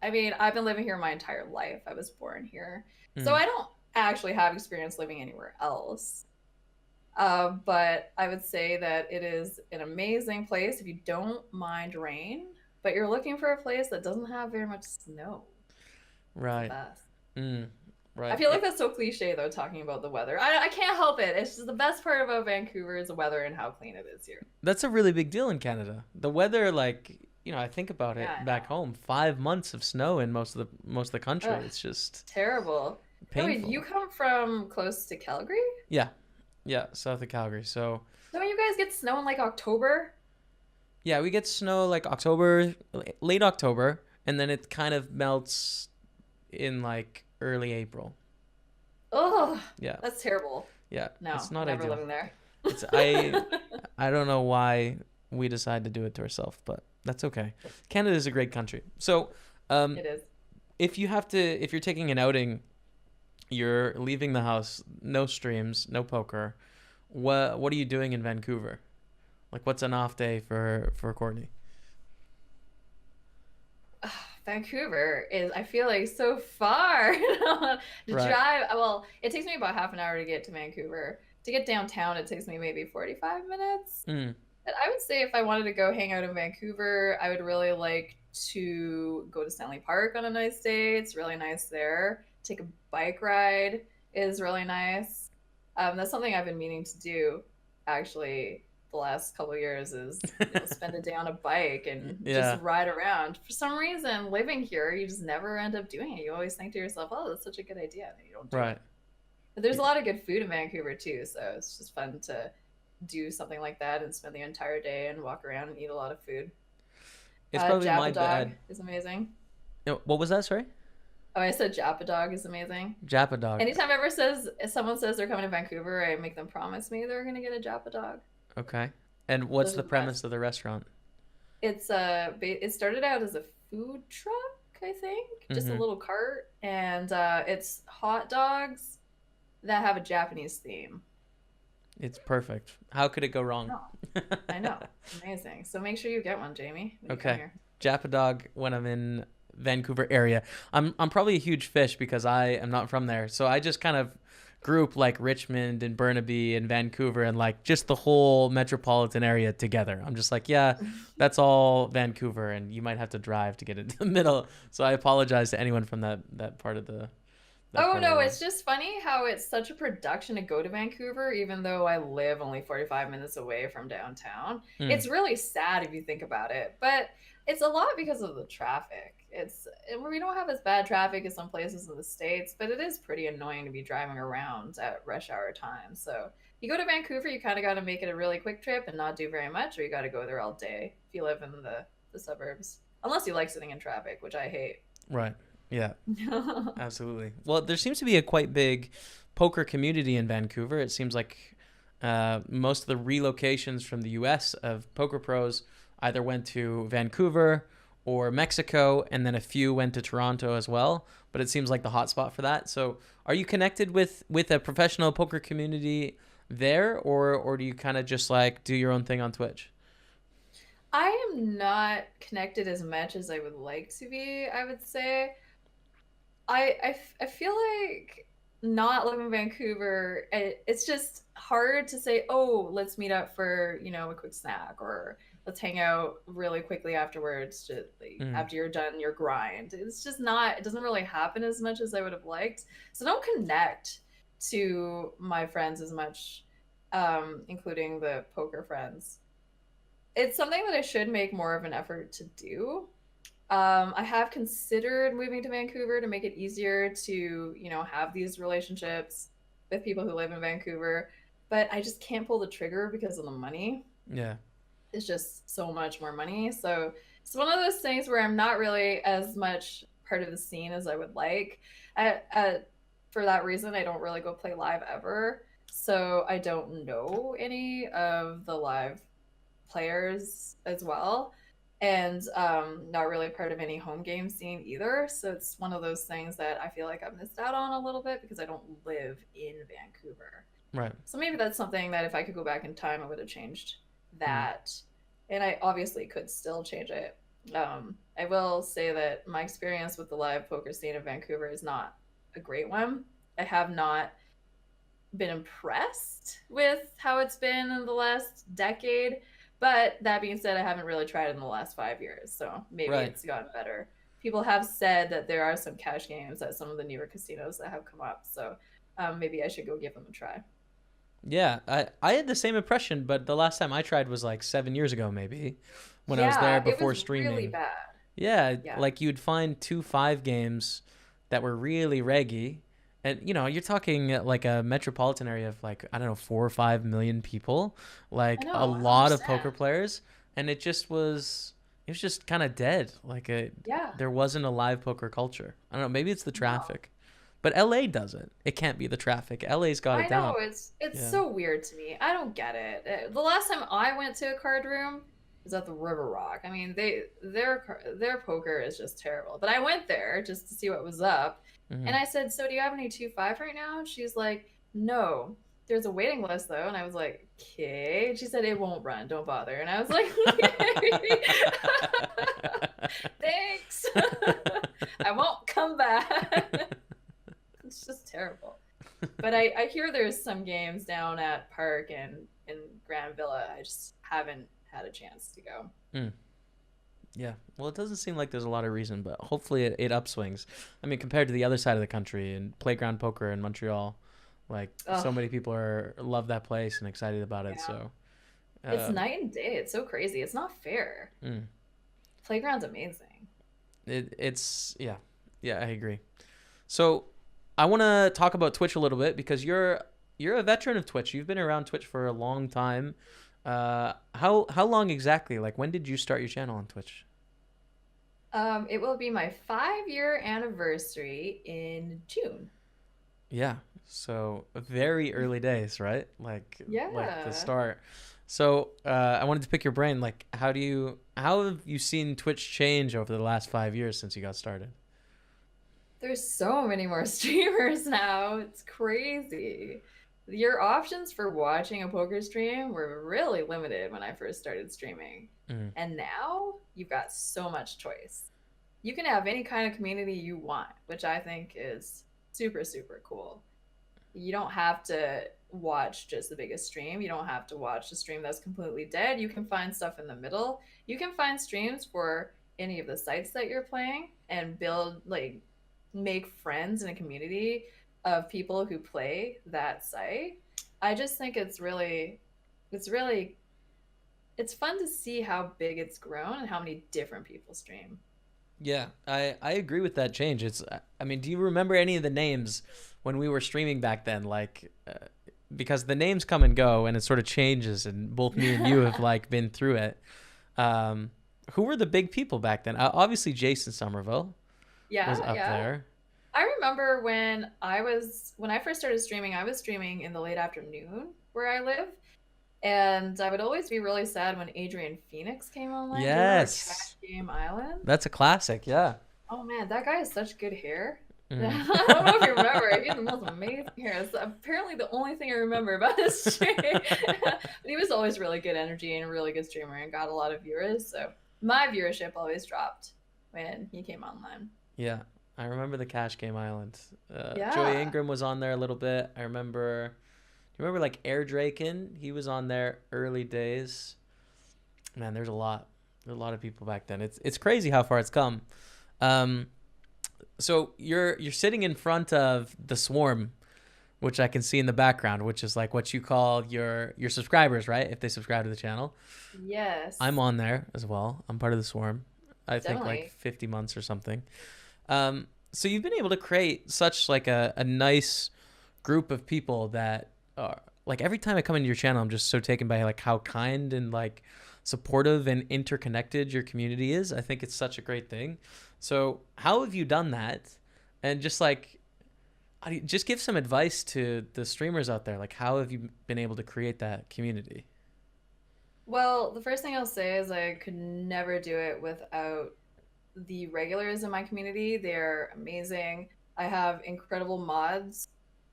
I mean, I've been living here my entire life. I was born here, so Mm. I don't actually have experience living anywhere else. But I would say that it is an amazing place if you don't mind rain, but you're looking for a place that doesn't have very much snow. It's the Right. best. Mm. I Right. feel like that's so cliche though, talking about the weather. I can't help it. It's just the best part about Vancouver is the weather and how clean it is here. That's a really big deal in Canada. The weather, like, I think about it Yeah, I back know. home. 5 months of snow in most of the country. Ugh, It's just terrible. Oh, wait, painful. you come from close to Calgary? Yeah, yeah, south of Calgary. So Don't you guys get snow in like October? yeah, we get snow like October, late October, and then it kind of melts in like early April. Oh, Yeah, that's terrible. yeah, No, it's not never ideal. living there. It's I don't know why we decide to do it to ourselves, but that's okay. Canada is a great country. So, It is. if you're taking an outing, you're leaving the house, no streams, no poker. What are you doing in Vancouver? Like, what's an off day for Courtney? Vancouver is, I feel like, so far to Right. drive. Well, it takes me about half an hour to get to Vancouver. To get downtown, it takes me maybe 45 minutes. Mm. And I would say if I wanted to go hang out in Vancouver, I would really like to go to Stanley Park on a nice day. It's really nice there. Take a bike ride is really nice. That's something I've been meaning to do actually the last couple of years is spend a day on a bike and Yeah. just ride around. For some reason, living here, you just never end up doing it. You always think to yourself, "Oh, that's such a good idea," and you don't do it. Right. But there's a lot of good food in Vancouver too, so it's just fun to do something like that and spend the entire day and walk around and eat a lot of food. It's probably my Japa Dog bad. is amazing. What was that? Sorry. Oh, I said Japa Dog is amazing. Japa Dog. Anytime someone says they're coming to Vancouver, I make them promise me they're gonna get a Japa Dog. Okay. And what's Those are the the premise best. of the restaurant? It started out as a food truck, I think, just a Mhm. little cart, and it's hot dogs that have a Japanese theme. It's perfect. How could it go wrong? No, I know, amazing. So make sure you get one, Jamie, when you come Okay. here. Japa Dog when I'm in Vancouver area. I'm probably a huge fish because I am not from there. So I just kind of group like Richmond and Burnaby and Vancouver and like just the whole metropolitan area together. I'm just like, yeah, that's all Vancouver, and you might have to drive to get into the middle. So I apologize to anyone from that part of that Oh part of the no, world. it's just funny how it's such a production to go to Vancouver, even though I live only 45 minutes away from downtown. Mm, It's really sad if you think about it, but it's a lot because of the traffic. We don't have as bad traffic as some places in the States, but it is pretty annoying to be driving around at rush hour time. So you go to Vancouver, you kind of got to make it a really quick trip and not do very much, or you got to go there all day if you live in the suburbs. Unless you like sitting in traffic, which I hate. right. Yeah. Absolutely. Well, there seems to be a quite big poker community in Vancouver. It seems like most of the relocations from the U.S. of poker pros either went to Vancouver or Mexico, and then a few went to Toronto as well. But it seems like the hotspot for that. So, are you connected with a professional poker community there, or do you kind of just like do your own thing on Twitch? I am not connected as much as I would like to be, I would say. I feel like not living in Vancouver, it's just hard to say, oh, let's meet up for, a quick snack, or let's hang out really quickly afterwards, just like, Mm, after you're done your grind. It's just not, it doesn't really happen as much as I would have liked. So I don't connect to my friends as much, including the poker friends. It's something that I should make more of an effort to do. I have considered moving to Vancouver to make it easier to, have these relationships with people who live in Vancouver, but I just can't pull the trigger because of the money. yeah. It's just so much more money. So it's one of those things where I'm not really as much part of the scene as I would like. For that reason, I don't really go play live ever. So I don't know any of the live players as well, and not really part of any home game scene either. So it's one of those things that I feel like I've missed out on a little bit because I don't live in Vancouver. Right. So maybe that's something that if I could go back in time, I would have changed Mm, that. And I obviously could still change it. I will say that my experience with the live poker scene in Vancouver is not a great one. I have not been impressed with how it's been in the last decade. But that being said, I haven't really tried it in the last 5 years, so maybe right. it's gotten better. People have said that there are some cash games at some of the newer casinos that have come up, so maybe I should go give them a try. Yeah, I had the same impression, but the last time I tried was like 7 years ago, maybe, when I was there Yeah, it before was really streaming. bad. Yeah, Yeah, like you'd find 2 5 games that were really reggy, and you're talking like a metropolitan area of like I don't know 4 or 5 million people, I like a know, I don't lot of poker understand. players, and it was just kind of dead. Yeah, There wasn't a live poker culture. I don't know, maybe it's the no. traffic, but LA does it. It can't be the traffic. LA's got it I know down. it's Yeah. so weird to me. I don't get it. The last time I went to a card room was at the River Rock. I mean, their poker is just terrible. But I went there just to see what was up, Hmm. and I said, "So do you have any 2-5 right now?" And she's like, "No. There's a waiting list though." And I was like, "Okay." And she said, "It won't run. Don't bother." And I was like, "Okay." Thanks. I won't come back. It's just terrible. But I hear there's some games down at Park and in Grand Villa. I just haven't had a chance to go. Mm. Yeah. Well, it doesn't seem like there's a lot of reason, but hopefully it upswings. I mean, compared to the other side of the country and playground poker in Montreal, like so Oh, many people are love that place and excited about it. yeah. So, It's um, night and day. It's so crazy. It's not fair. mm, Playground's amazing. it's yeah, yeah, I agree. So, I want to talk about Twitch a little bit because you're a veteran of Twitch. You've been around Twitch for a long time. How long exactly? Like, when did you start your channel on Twitch? It will be my 5-year anniversary in June. Yeah. So very early days, right? Like the Yeah. start. So I wanted to pick your brain. Like, how have you seen Twitch change over the last 5 years since you got started? There's so many more streamers now. It's crazy. Your options for watching a poker stream were really limited when I first started streaming. Mm, And now you've got so much choice. you can have any kind of community you want, which I think is super, super cool. You don't have to watch just the biggest stream. You don't have to watch a stream that's completely dead. You can find stuff in the middle. You can find streams for any of the sites that you're playing and build, like, make friends in a community of people who play that site. I just think it's really, it's fun to see how big it's grown and how many different people stream. Yeah, I agree with that change. I mean, do you remember any of the names when we were streaming back then? Like, because the names come and go, and it sort of changes. And both me and you have like been through it. Um, who were the big people back then? Obviously, Jason Somerville was Yeah, up yeah. there. I remember when I first started streaming, I was streaming in the late afternoon where I live, and I would always be really sad when Adrian Phoenix came online. Do you remember Yes, Cash Game Island? that's a classic. Yeah. Oh man, that guy has such good hair. Mm. I don't know if you remember. He had the most amazing hair. It's apparently the only thing I remember about his stream. But he was always really good energy and a really good streamer and got a lot of viewers. So my viewership always dropped when he came online. Yeah, I remember the Cash Game Island. Joey Yeah, Ingram was on there a little bit. I remember. Do you remember like Air Draken? He was on there early days. Man, there's a lot. There's a lot of people back then. It's crazy how far it's come. Um, so you're sitting in front of the swarm, which I can see in the background, which is like what you call your subscribers, right? If they subscribe to the channel. yes, I'm on there as well. I'm part of the swarm. I think like definitely. 50 months or something. So you've been able to create such like a nice group of people that are like every time I come into your channel, I'm just so taken by like how kind and like supportive and interconnected your community is. I think it's such a great thing. So how have you done that? And just like, just give some advice to the streamers out there. Like, how have you been able to create that community? Well, the first thing I'll say is I could never do it without the regulars in my community. They're amazing. I have incredible mods.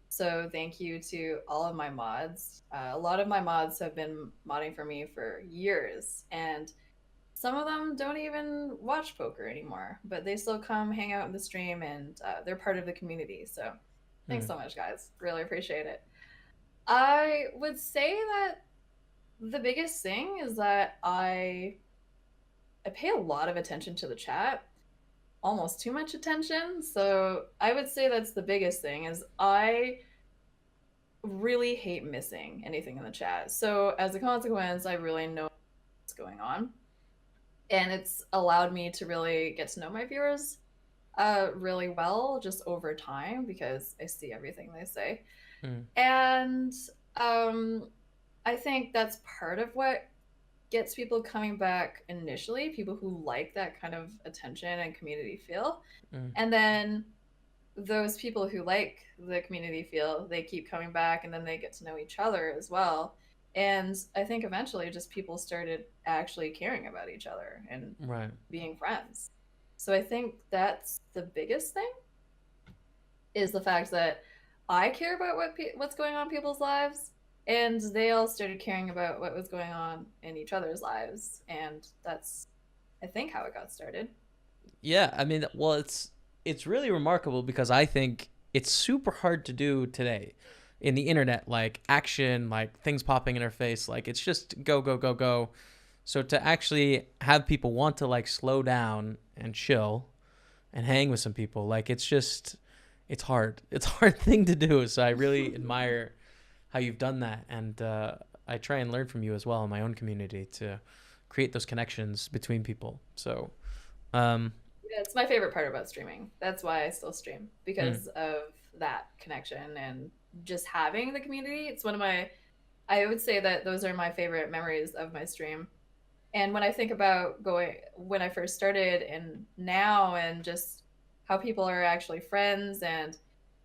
So thank you to all of my mods. A lot of my mods have been modding for me for years, and some of them don't even watch poker anymore, but they still come hang out in the stream and they're part of the community. So thanks Hmm. so much, guys. Really appreciate it. I would say that the biggest thing is that I pay a lot of attention to the chat, almost too much attention. So I would say that's the biggest thing is I really hate missing anything in the chat. So as a consequence, I really know what's going on. And it's allowed me to really get to know my viewers really well just over time because I see everything they say. Hmm. And um, I think that's part of what gets people coming back initially, people who like that kind of attention and community feel. Hmm. And then those people who like the community feel, they keep coming back and then they get to know each other as well. And I think eventually just people started actually caring about each other and Right. being friends. So I think that's the biggest thing is the fact that I care about what's going on in people's lives, and they all started caring about what was going on in each other's lives, and that's I think how it got started. Yeah, I mean, well, it's really remarkable because I think it's super hard to do today in the internet, like action, like things popping in our face, like it's just go go go go. So to actually have people want to like slow down and chill and hang with some people, like it's just it's hard. It's a hard thing to do. So I really admire how you've done that, and I try and learn from you as well in my own community to create those connections between people. So. Um, Yeah, it's my favorite part about streaming. That's why I still stream mm, because of that connection and just having the community. It's one of my I would say that those are my favorite memories of my stream. And when I think about going when I first started and now and just how people are actually friends and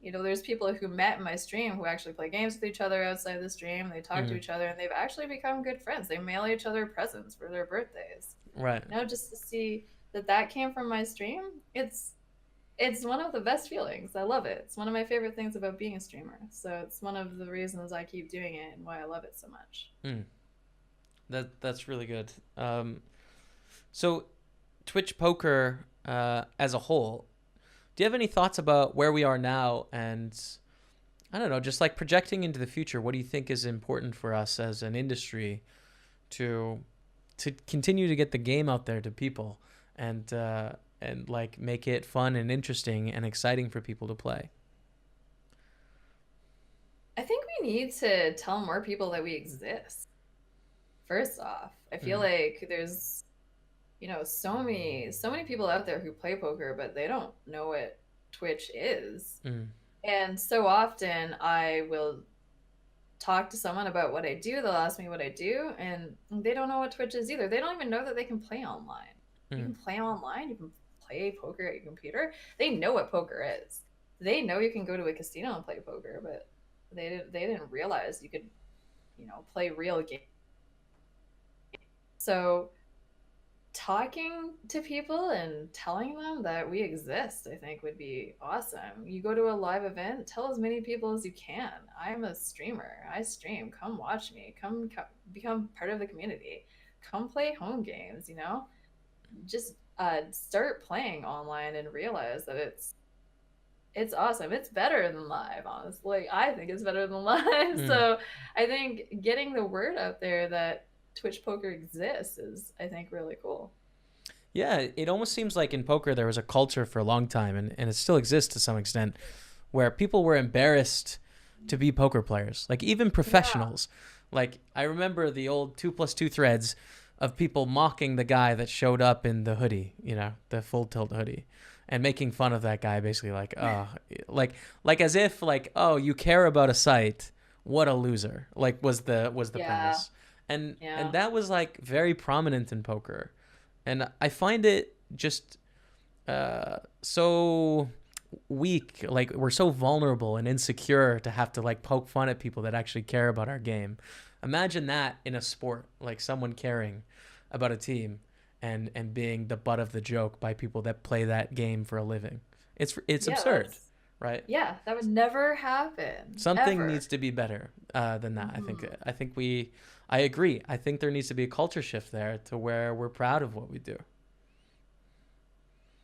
there's people who met in my stream who actually play games with each other outside the stream. They talk to mm, each other and they've actually become good friends. They mail each other presents for their birthdays. right. Just to see that that came from my stream, it's one of the best feelings. I love it. It's one of my favorite things about being a streamer. So it's one of the reasons I keep doing it and why I love it so much. Mm, that's really good. So Twitch poker. as a whole, do you have any thoughts about where we are now and I don't know, just like projecting into the future? What do you think is important for us as an industry to continue to get the game out there to people and like make it fun and interesting and exciting for people to play? I think we need to tell more people that we exist. First off, I feel Mm, like there's, so many people out there who play poker, but they don't know what Twitch is. mm, And so often I will talk to someone about what I do, they'll ask me what I do, and they don't know what Twitch is either. They don't even know that they can play online. You mm. can play online, you can play poker at your computer. They know what poker is. They know you can go to a casino and play poker, but they didn't realize you could, play real games. So talking to people and telling them that we exist, I think would be awesome. You go to a live event, tell as many people as you can. I'm a streamer. I stream. Come watch me. Come become part of the community. Come play home games, Just start playing online and realize that it's awesome. It's better than live, honestly. I think it's better than live. Mm. So I think getting the word out there that Twitch poker exists is, I think, really cool. Yeah, it almost seems like in poker there was a culture for a long time, and it still exists to some extent, where people were embarrassed to be poker players. Like even Yeah. professionals. Like I remember the old 2+2 threads of people mocking the guy that showed up in the hoodie, the full tilt hoodie, and making fun of that guy, basically like, like as if like, oh, you care about a site, what a loser. Like was the Yeah. premise. And Yeah. that was like very prominent in poker. And I find it just so weak. Like we're so vulnerable and insecure to have to like poke fun at people that actually care about our game. Imagine that in a sport, like someone caring about a team and being the butt of the joke by people that play that game for a living. It's Yeah, absurd, right? yeah, that would never happen. Something Ever. needs to be better than that. Hmm. I think I agree. I think there needs to be a culture shift there to where we're proud of what we do.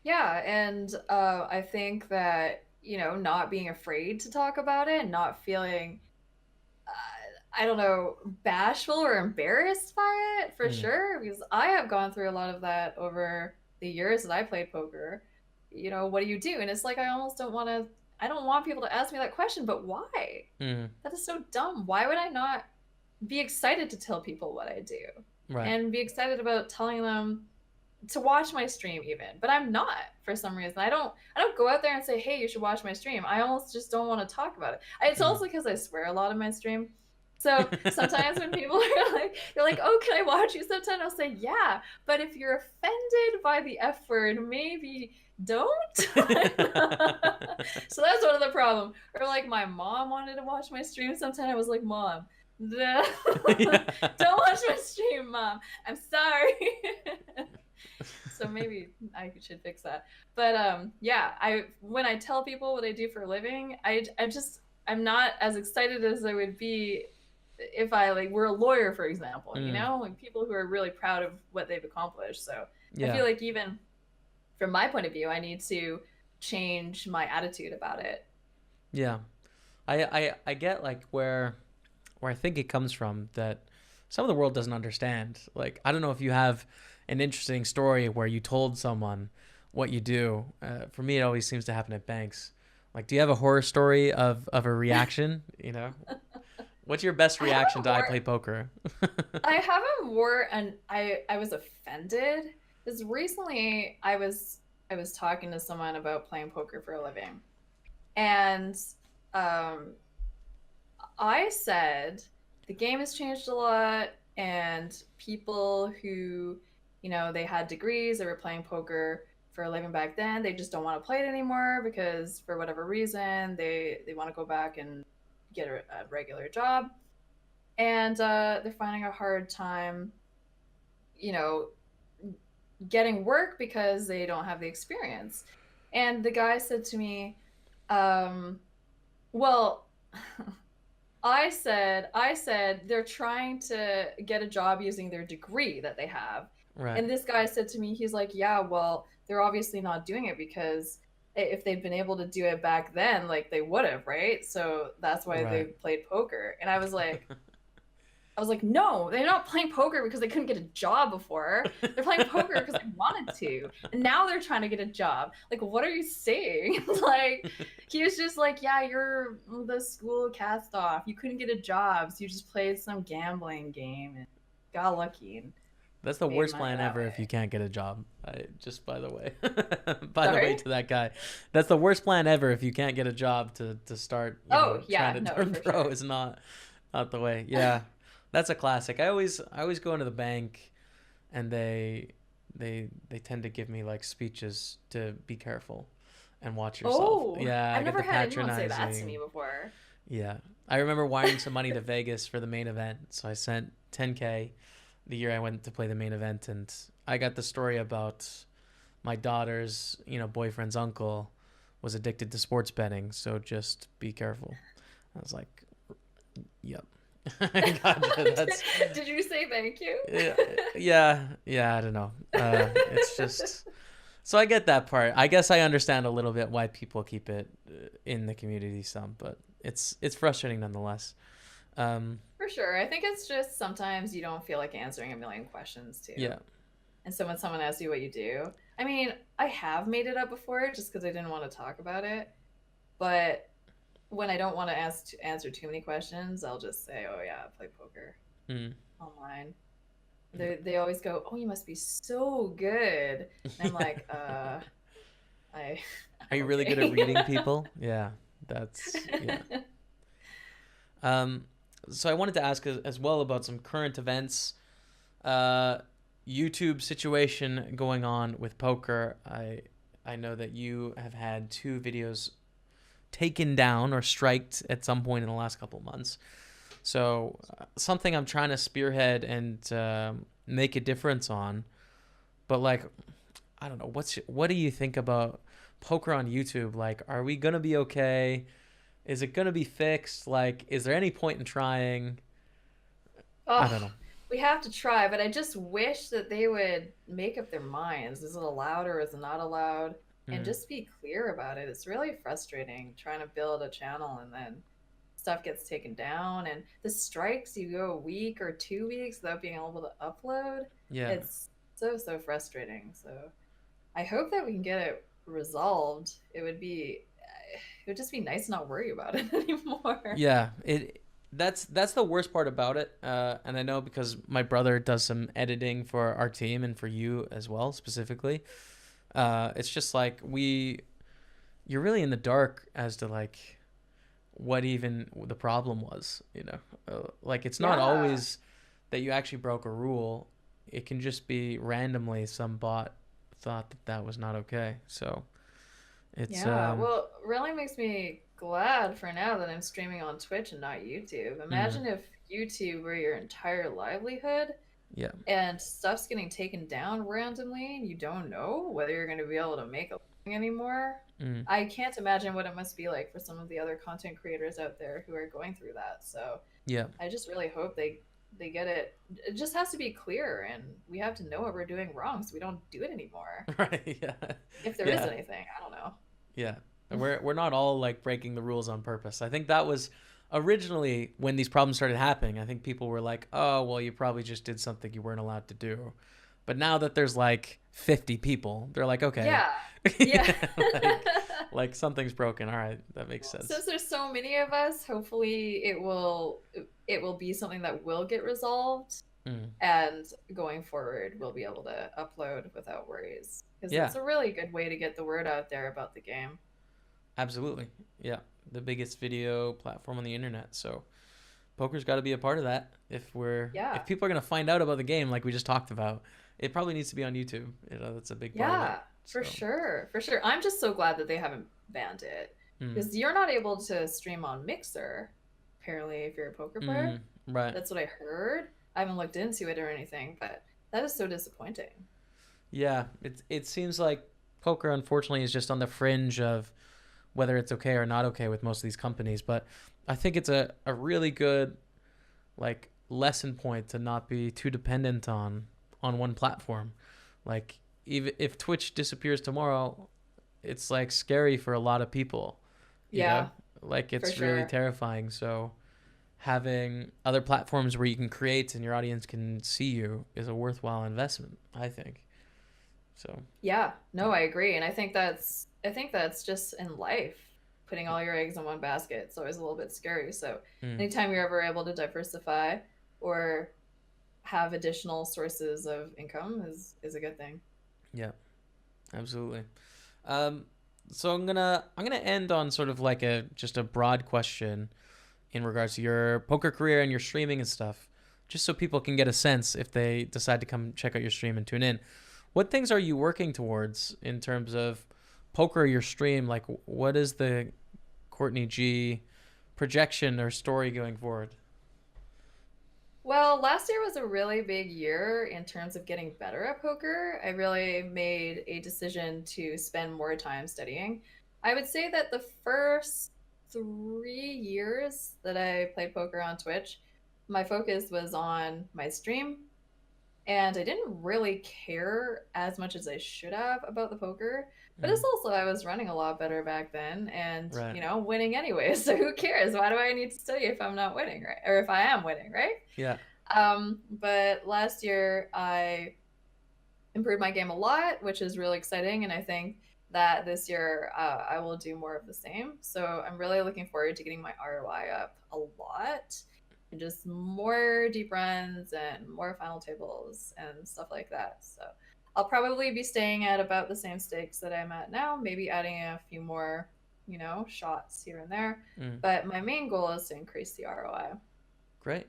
Yeah, and I think that, not being afraid to talk about it, not feeling, I don't know, bashful or embarrassed by it for Mm, sure, because I have gone through a lot of that over the years that I played poker. What do you do? And it's like I almost I don't want people to ask me that question, but why? mm, That is so dumb. Why would I not be excited to tell people what I do right. and be excited about telling them to watch my stream even, but I'm not for some reason. I don't go out there and say, "Hey, you should watch my stream." I almost just don't want to talk about it. It's Mm. also because I swear a lot in my stream. So sometimes when people are like, "You're like, oh, can I watch you?" Sometimes I'll say, "Yeah," but if you're offended by the F word, maybe don't. So that's one of the problem. Or like my mom wanted to watch my stream. Sometimes I was like, "Mom, don't Yeah. watch my stream, Mom. I'm sorry." So maybe I should fix that. But yeah, I when I tell people what I do for a living, I'm not as excited as I would be if I like were a lawyer, for example, Mm, like people who are really proud of what they've accomplished. So I yeah. feel like even from my point of view, I need to change my attitude about it. Yeah. I get like where I think it comes from that some of the world doesn't understand. Like I don't know if you have an interesting story where you told someone what you do. For me, it always seems to happen at banks. Like, do you have a horror story of a reaction? What's your best I reaction haven't to I wore play poker? I haven't wore and I was offended because recently I was talking to someone about playing poker for a living. And um, I said the game has changed a lot, and people who, they had degrees, they were playing poker for a living back then, they just don't want to play it anymore because for whatever reason, they want to go back and get a regular job. And they're finding a hard time, you know, getting work because they don't have the experience. And the guy said to me, um, well, I said they're trying to get a job using their degree that they have. Right. And this guy said to me, he's like, "Yeah, well, they're obviously not doing it because if they'd been able to do it back then, like they would have, right? So that's why they Right. played poker. And I was like, no, they're not playing poker because they couldn't get a job before. They're playing poker because they wanted to. And now they're trying to get a job. Like, what are you saying? Like, he was just like, yeah, you're the school cast off. You couldn't get a job, so you just played some gambling game and got lucky and That's the made worst money plan that ever if you way. can't get a job. Just by the way, by the way, Sorry? to that guy, that's the worst plan ever if you can't get a job to start, Oh, trying yeah, to no, turn for pro sure. is not the way. Yeah, that's a classic. I always go into the bank, and they tend to give me like speeches to be careful and watch yourself. Oh, Yeah, I I've get never the had anyone say that to me patronizing. before. Yeah. I remember wiring some money to Vegas for the main event. So I sent 10K the year I went to play the main event, and I got the story about my daughter's, boyfriend's uncle was addicted to sports betting, so just be careful. I was like, "Yep." Gotcha. That's Did you say thank you? yeah, yeah, I don't know. It's just so I get that part. I guess I understand a little bit why people keep it in the community some, but it's frustrating nonetheless. Um, For sure. I think it's just sometimes you don't feel like answering a million questions too. yeah. And so when someone asks you what you do, I mean, I have made it up before just because I didn't want to talk about it. But when I don't want to answer too many questions, I'll just say, "Oh yeah, I play poker Mm, online." yeah. They always go, "Oh, you must be so good," and I'm like, I Are I'm you really good at okay." reading people? Yeah, that's yeah. Um, so I wanted to ask as well about some current events. Uh, YouTube situation going on with poker. I know that you have had two videos taken down or striked at some point in the last couple of months. So something I'm trying to spearhead and make a difference on. But like, I don't know. What do you think about poker on YouTube? Like, are we gonna be okay? Is it gonna be fixed? Like, is there any point in trying? I Oh, don't know. we have to try, but I just wish that they would make up their minds. Is it allowed or is it not allowed? And Mm, just be clear about it. It's really frustrating trying to build a channel and then stuff gets taken down. And the strikes, you go a week or 2 weeks without being able to upload. yeah. It's so, so frustrating. So I hope that we can get it resolved. It would just be nice to not worry about it anymore. Yeah, that's the worst part about it. And I know because my brother does some editing for our team and for you as well specifically. It's just like you're really in the dark as to like what even the problem was. Like it's not Yeah. always that you actually broke a rule. It can just be randomly some bot thought that that was not okay. So it's Yeah, well, really makes me glad for now that I'm streaming on Twitch and not YouTube. mm, Imagine if YouTube were your entire livelihood yeah, and stuff's getting taken down randomly and you don't know whether you're going to be able to make a living anymore. mm, I can't imagine what it must be like for some of the other content creators out there who are going through that. So yeah, I just really hope they get it. It just has to be clear and we have to know what we're doing wrong so we don't do it anymore. right, yeah, If there is yeah. anything, I don't know. Yeah. And we're not all like breaking the rules on purpose. I think that was originally when these problems started happening. I think people were like, "Oh, well, you probably just did something you weren't allowed to do." But now that there's like 50 people, they're like, "Okay." Yeah. Yeah. Yeah, like something's broken. All right, that makes sense. Since there's so many of us, hopefully it will be something that will get resolved Mm. and going forward we'll be able to upload without worries because Yeah, it's a really good way to get the word out there about the game. absolutely. Yeah, the biggest video platform on the internet. So poker's got to be a part of that. Yeah. If people are gonna find out about the game, like we just talked about, it probably needs to be on YouTube. That's a big part of it. Yeah, for So, sure. For sure. I'm just so glad that they haven't banned it mm, because you're not able to stream on Mixer apparently if you're a poker player. right. That's what I heard. I haven't looked into it or anything, but that is so disappointing. Yeah, it seems like poker unfortunately is just on the fringe of whether it's okay or not okay with most of these companies. But I think it's a really good like lesson point to not be too dependent on one platform. Like even if Twitch disappears tomorrow, it's like scary for a lot of people. You know? Like it's really terrifying. So having other platforms where you can create and your audience can see you is a worthwhile investment, I think. So yeah, no, I agree. And I think that's just in life. Putting all your eggs in one basket, it's always a little bit scary. So anytime you're ever able to diversify or have additional sources of income is a good thing. Yeah, absolutely. So I'm gonna end on sort of like just a broad question in regards to your poker career and your streaming and stuff, just so people can get a sense if they decide to come check out your stream and tune in. What things are you working towards in terms of poker or your stream? Like, what is the Courtney G projection or story going forward? Well, last year was a really big year in terms of getting better at poker. I really made a decision to spend more time studying. I would say that the first 3 years that I played poker on Twitch, my focus was on my stream, and I didn't really care as much as I should have about the poker. But it's also I was running a lot better back then, and winning anyway. So who cares? Why do I need to study if I'm not winning, right? Or if I am winning, right? Yeah. But last year I improved my game a lot, which is really exciting, and I think that this year I will do more of the same. So I'm really looking forward to getting my ROI up a lot, and just more deep runs and more final tables and stuff like that. So I'll probably be staying at about the same stakes that I'm at now, maybe adding a few more, shots here and there. But my main goal is to increase the ROI. Great.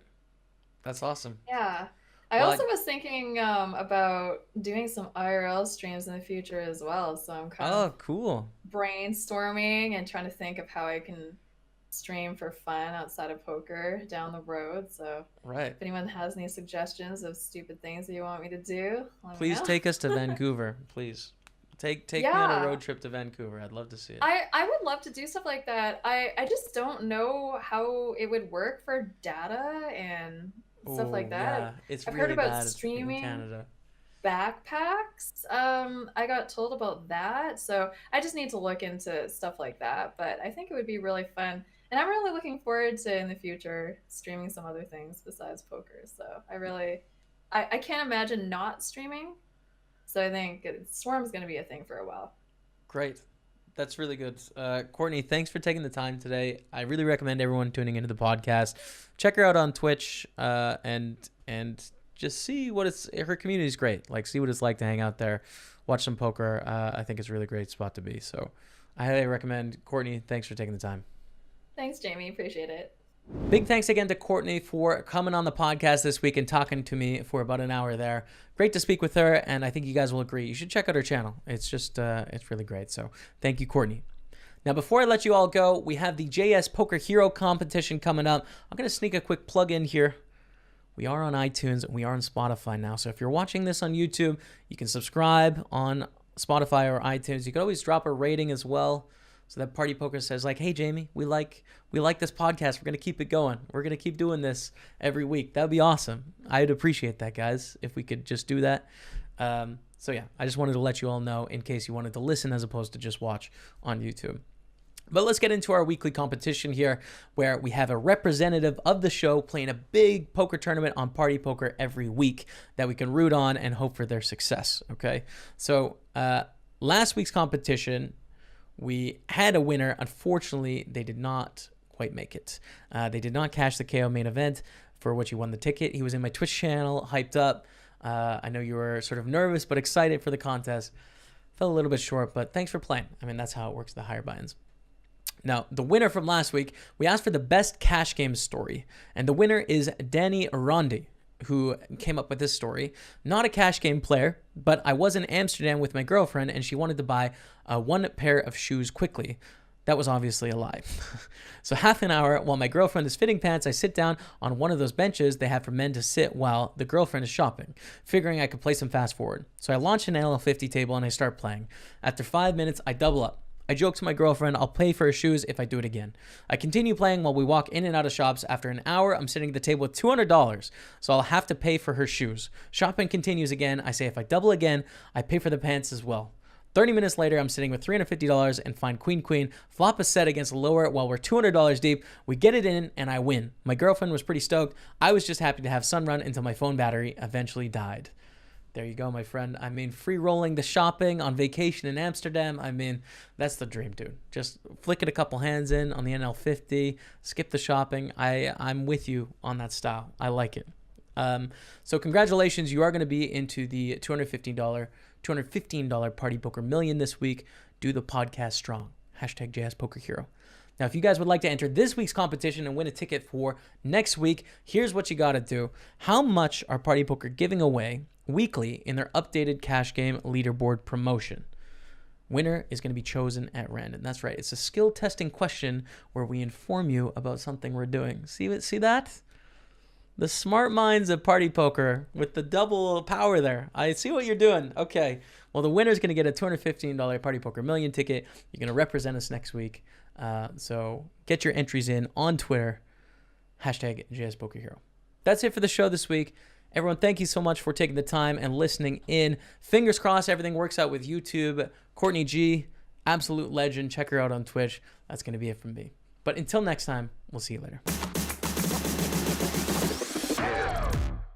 That's awesome. Yeah. I also was thinking about doing some IRL streams in the future as well. So I'm kind of cool. brainstorming and trying to think of how I can stream for fun outside of poker down the road. So if anyone has any suggestions of stupid things that you want me to do, please take us to Vancouver. Please take me on a road trip to Vancouver. I'd love to see it. I would love to do stuff like that. I just don't know how it would work for data and stuff like that. Yeah. I've heard about streaming in Canada. Backpacks. I got told about that, so I just need to look into stuff like that. But I think it would be really fun. And I'm really looking forward to, in the future, streaming some other things besides poker. So I can't imagine not streaming. So I think Swarm's going to be a thing for a while. Great. That's really good. Courtney, thanks for taking the time today. I really recommend everyone tuning into the podcast. Check her out on Twitch and just see what her community is great. Like, see what it's like to hang out there, watch some poker. I think it's a really great spot to be. So I highly recommend. Courtney, thanks for taking the time. Thanks, Jamie. Appreciate it. Big thanks again to Courtney for coming on the podcast this week and talking to me for about an hour there. Great to speak with her, and I think you guys will agree. You should check out her channel. It's just, it's really great. So thank you, Courtney. Now, before I let you all go, we have the JS Poker Hero competition coming up. I'm going to sneak a quick plug in here. We are on iTunes and we are on Spotify now. So if you're watching this on YouTube, you can subscribe on Spotify or iTunes. You can always drop a rating as well. So that Party Poker says, like, hey, Jamie, we like this podcast. We're going to keep it going. We're going to keep doing this every week. That would be awesome. I'd appreciate that, guys, if we could just do that. So, yeah, I just wanted to let you all know in case you wanted to listen as opposed to just watch on YouTube. But let's get into our weekly competition here, where we have a representative of the show playing a big poker tournament on Party Poker every week that we can root on and hope for their success, okay? So last week's competition, we had a winner. Unfortunately, they did not quite make it. They did not cash the KO main event for which he won the ticket. He was in my Twitch channel, hyped up. I know you were sort of nervous but excited for the contest. Fell a little bit short, but thanks for playing. I mean, that's how it works, the higher buy-ins. Now, the winner from last week, we asked for the best cash game story, and the winner is Danny Arondi, who came up with this story. Not a cash game player, but I was in Amsterdam with my girlfriend, and she wanted to buy one pair of shoes quickly. That was obviously a lie. So half an hour while my girlfriend is fitting pants, I sit down on one of those benches they have for men to sit while the girlfriend is shopping, figuring I could play some fast forward. So I launch an LL50 table and I start playing. After 5 minutes, I double up. I joke to my girlfriend I'll pay for her shoes if I do it again. I continue playing while we walk in and out of shops. After an hour, I'm sitting at the table with $200, so I'll have to pay for her shoes. Shopping continues again. I say if I double again, I pay for the pants as well. 30 minutes later, I'm sitting with $350 and find queen, flop a set against lower while we're $200 deep. We get it in and I win. My girlfriend was pretty stoked. I was just happy to have Sunrun until my phone battery eventually died. There you go, my friend. I mean, free rolling the shopping on vacation in Amsterdam. I mean, that's the dream, dude. Just flick it a couple hands in on the NL50, skip the shopping. I'm with you on that style. I like it. So congratulations. You are going to be into the $215 Party Poker Million this week. Do the podcast strong. Hashtag JSPokerHero. Now, if you guys would like to enter this week's competition and win a ticket for next week, here's what you got to do. How much are Party Poker giving away weekly in their updated cash game leaderboard promotion? Winner is going to be chosen at random. That's right. It's a skill testing question where we inform you about something we're doing. See that? The smart minds of Party Poker with the double power there. I see what you're doing. Okay. Well, the winner's going to get a $215 Party Poker Million ticket. You're going to represent us next week. So get your entries in on Twitter. Hashtag JSPokerHero. That's it for the show this week. Everyone, thank you so much for taking the time and listening in. Fingers crossed everything works out with YouTube. Courtney G, absolute legend. Check her out on Twitch. That's going to be it from me. But until next time, we'll see you later.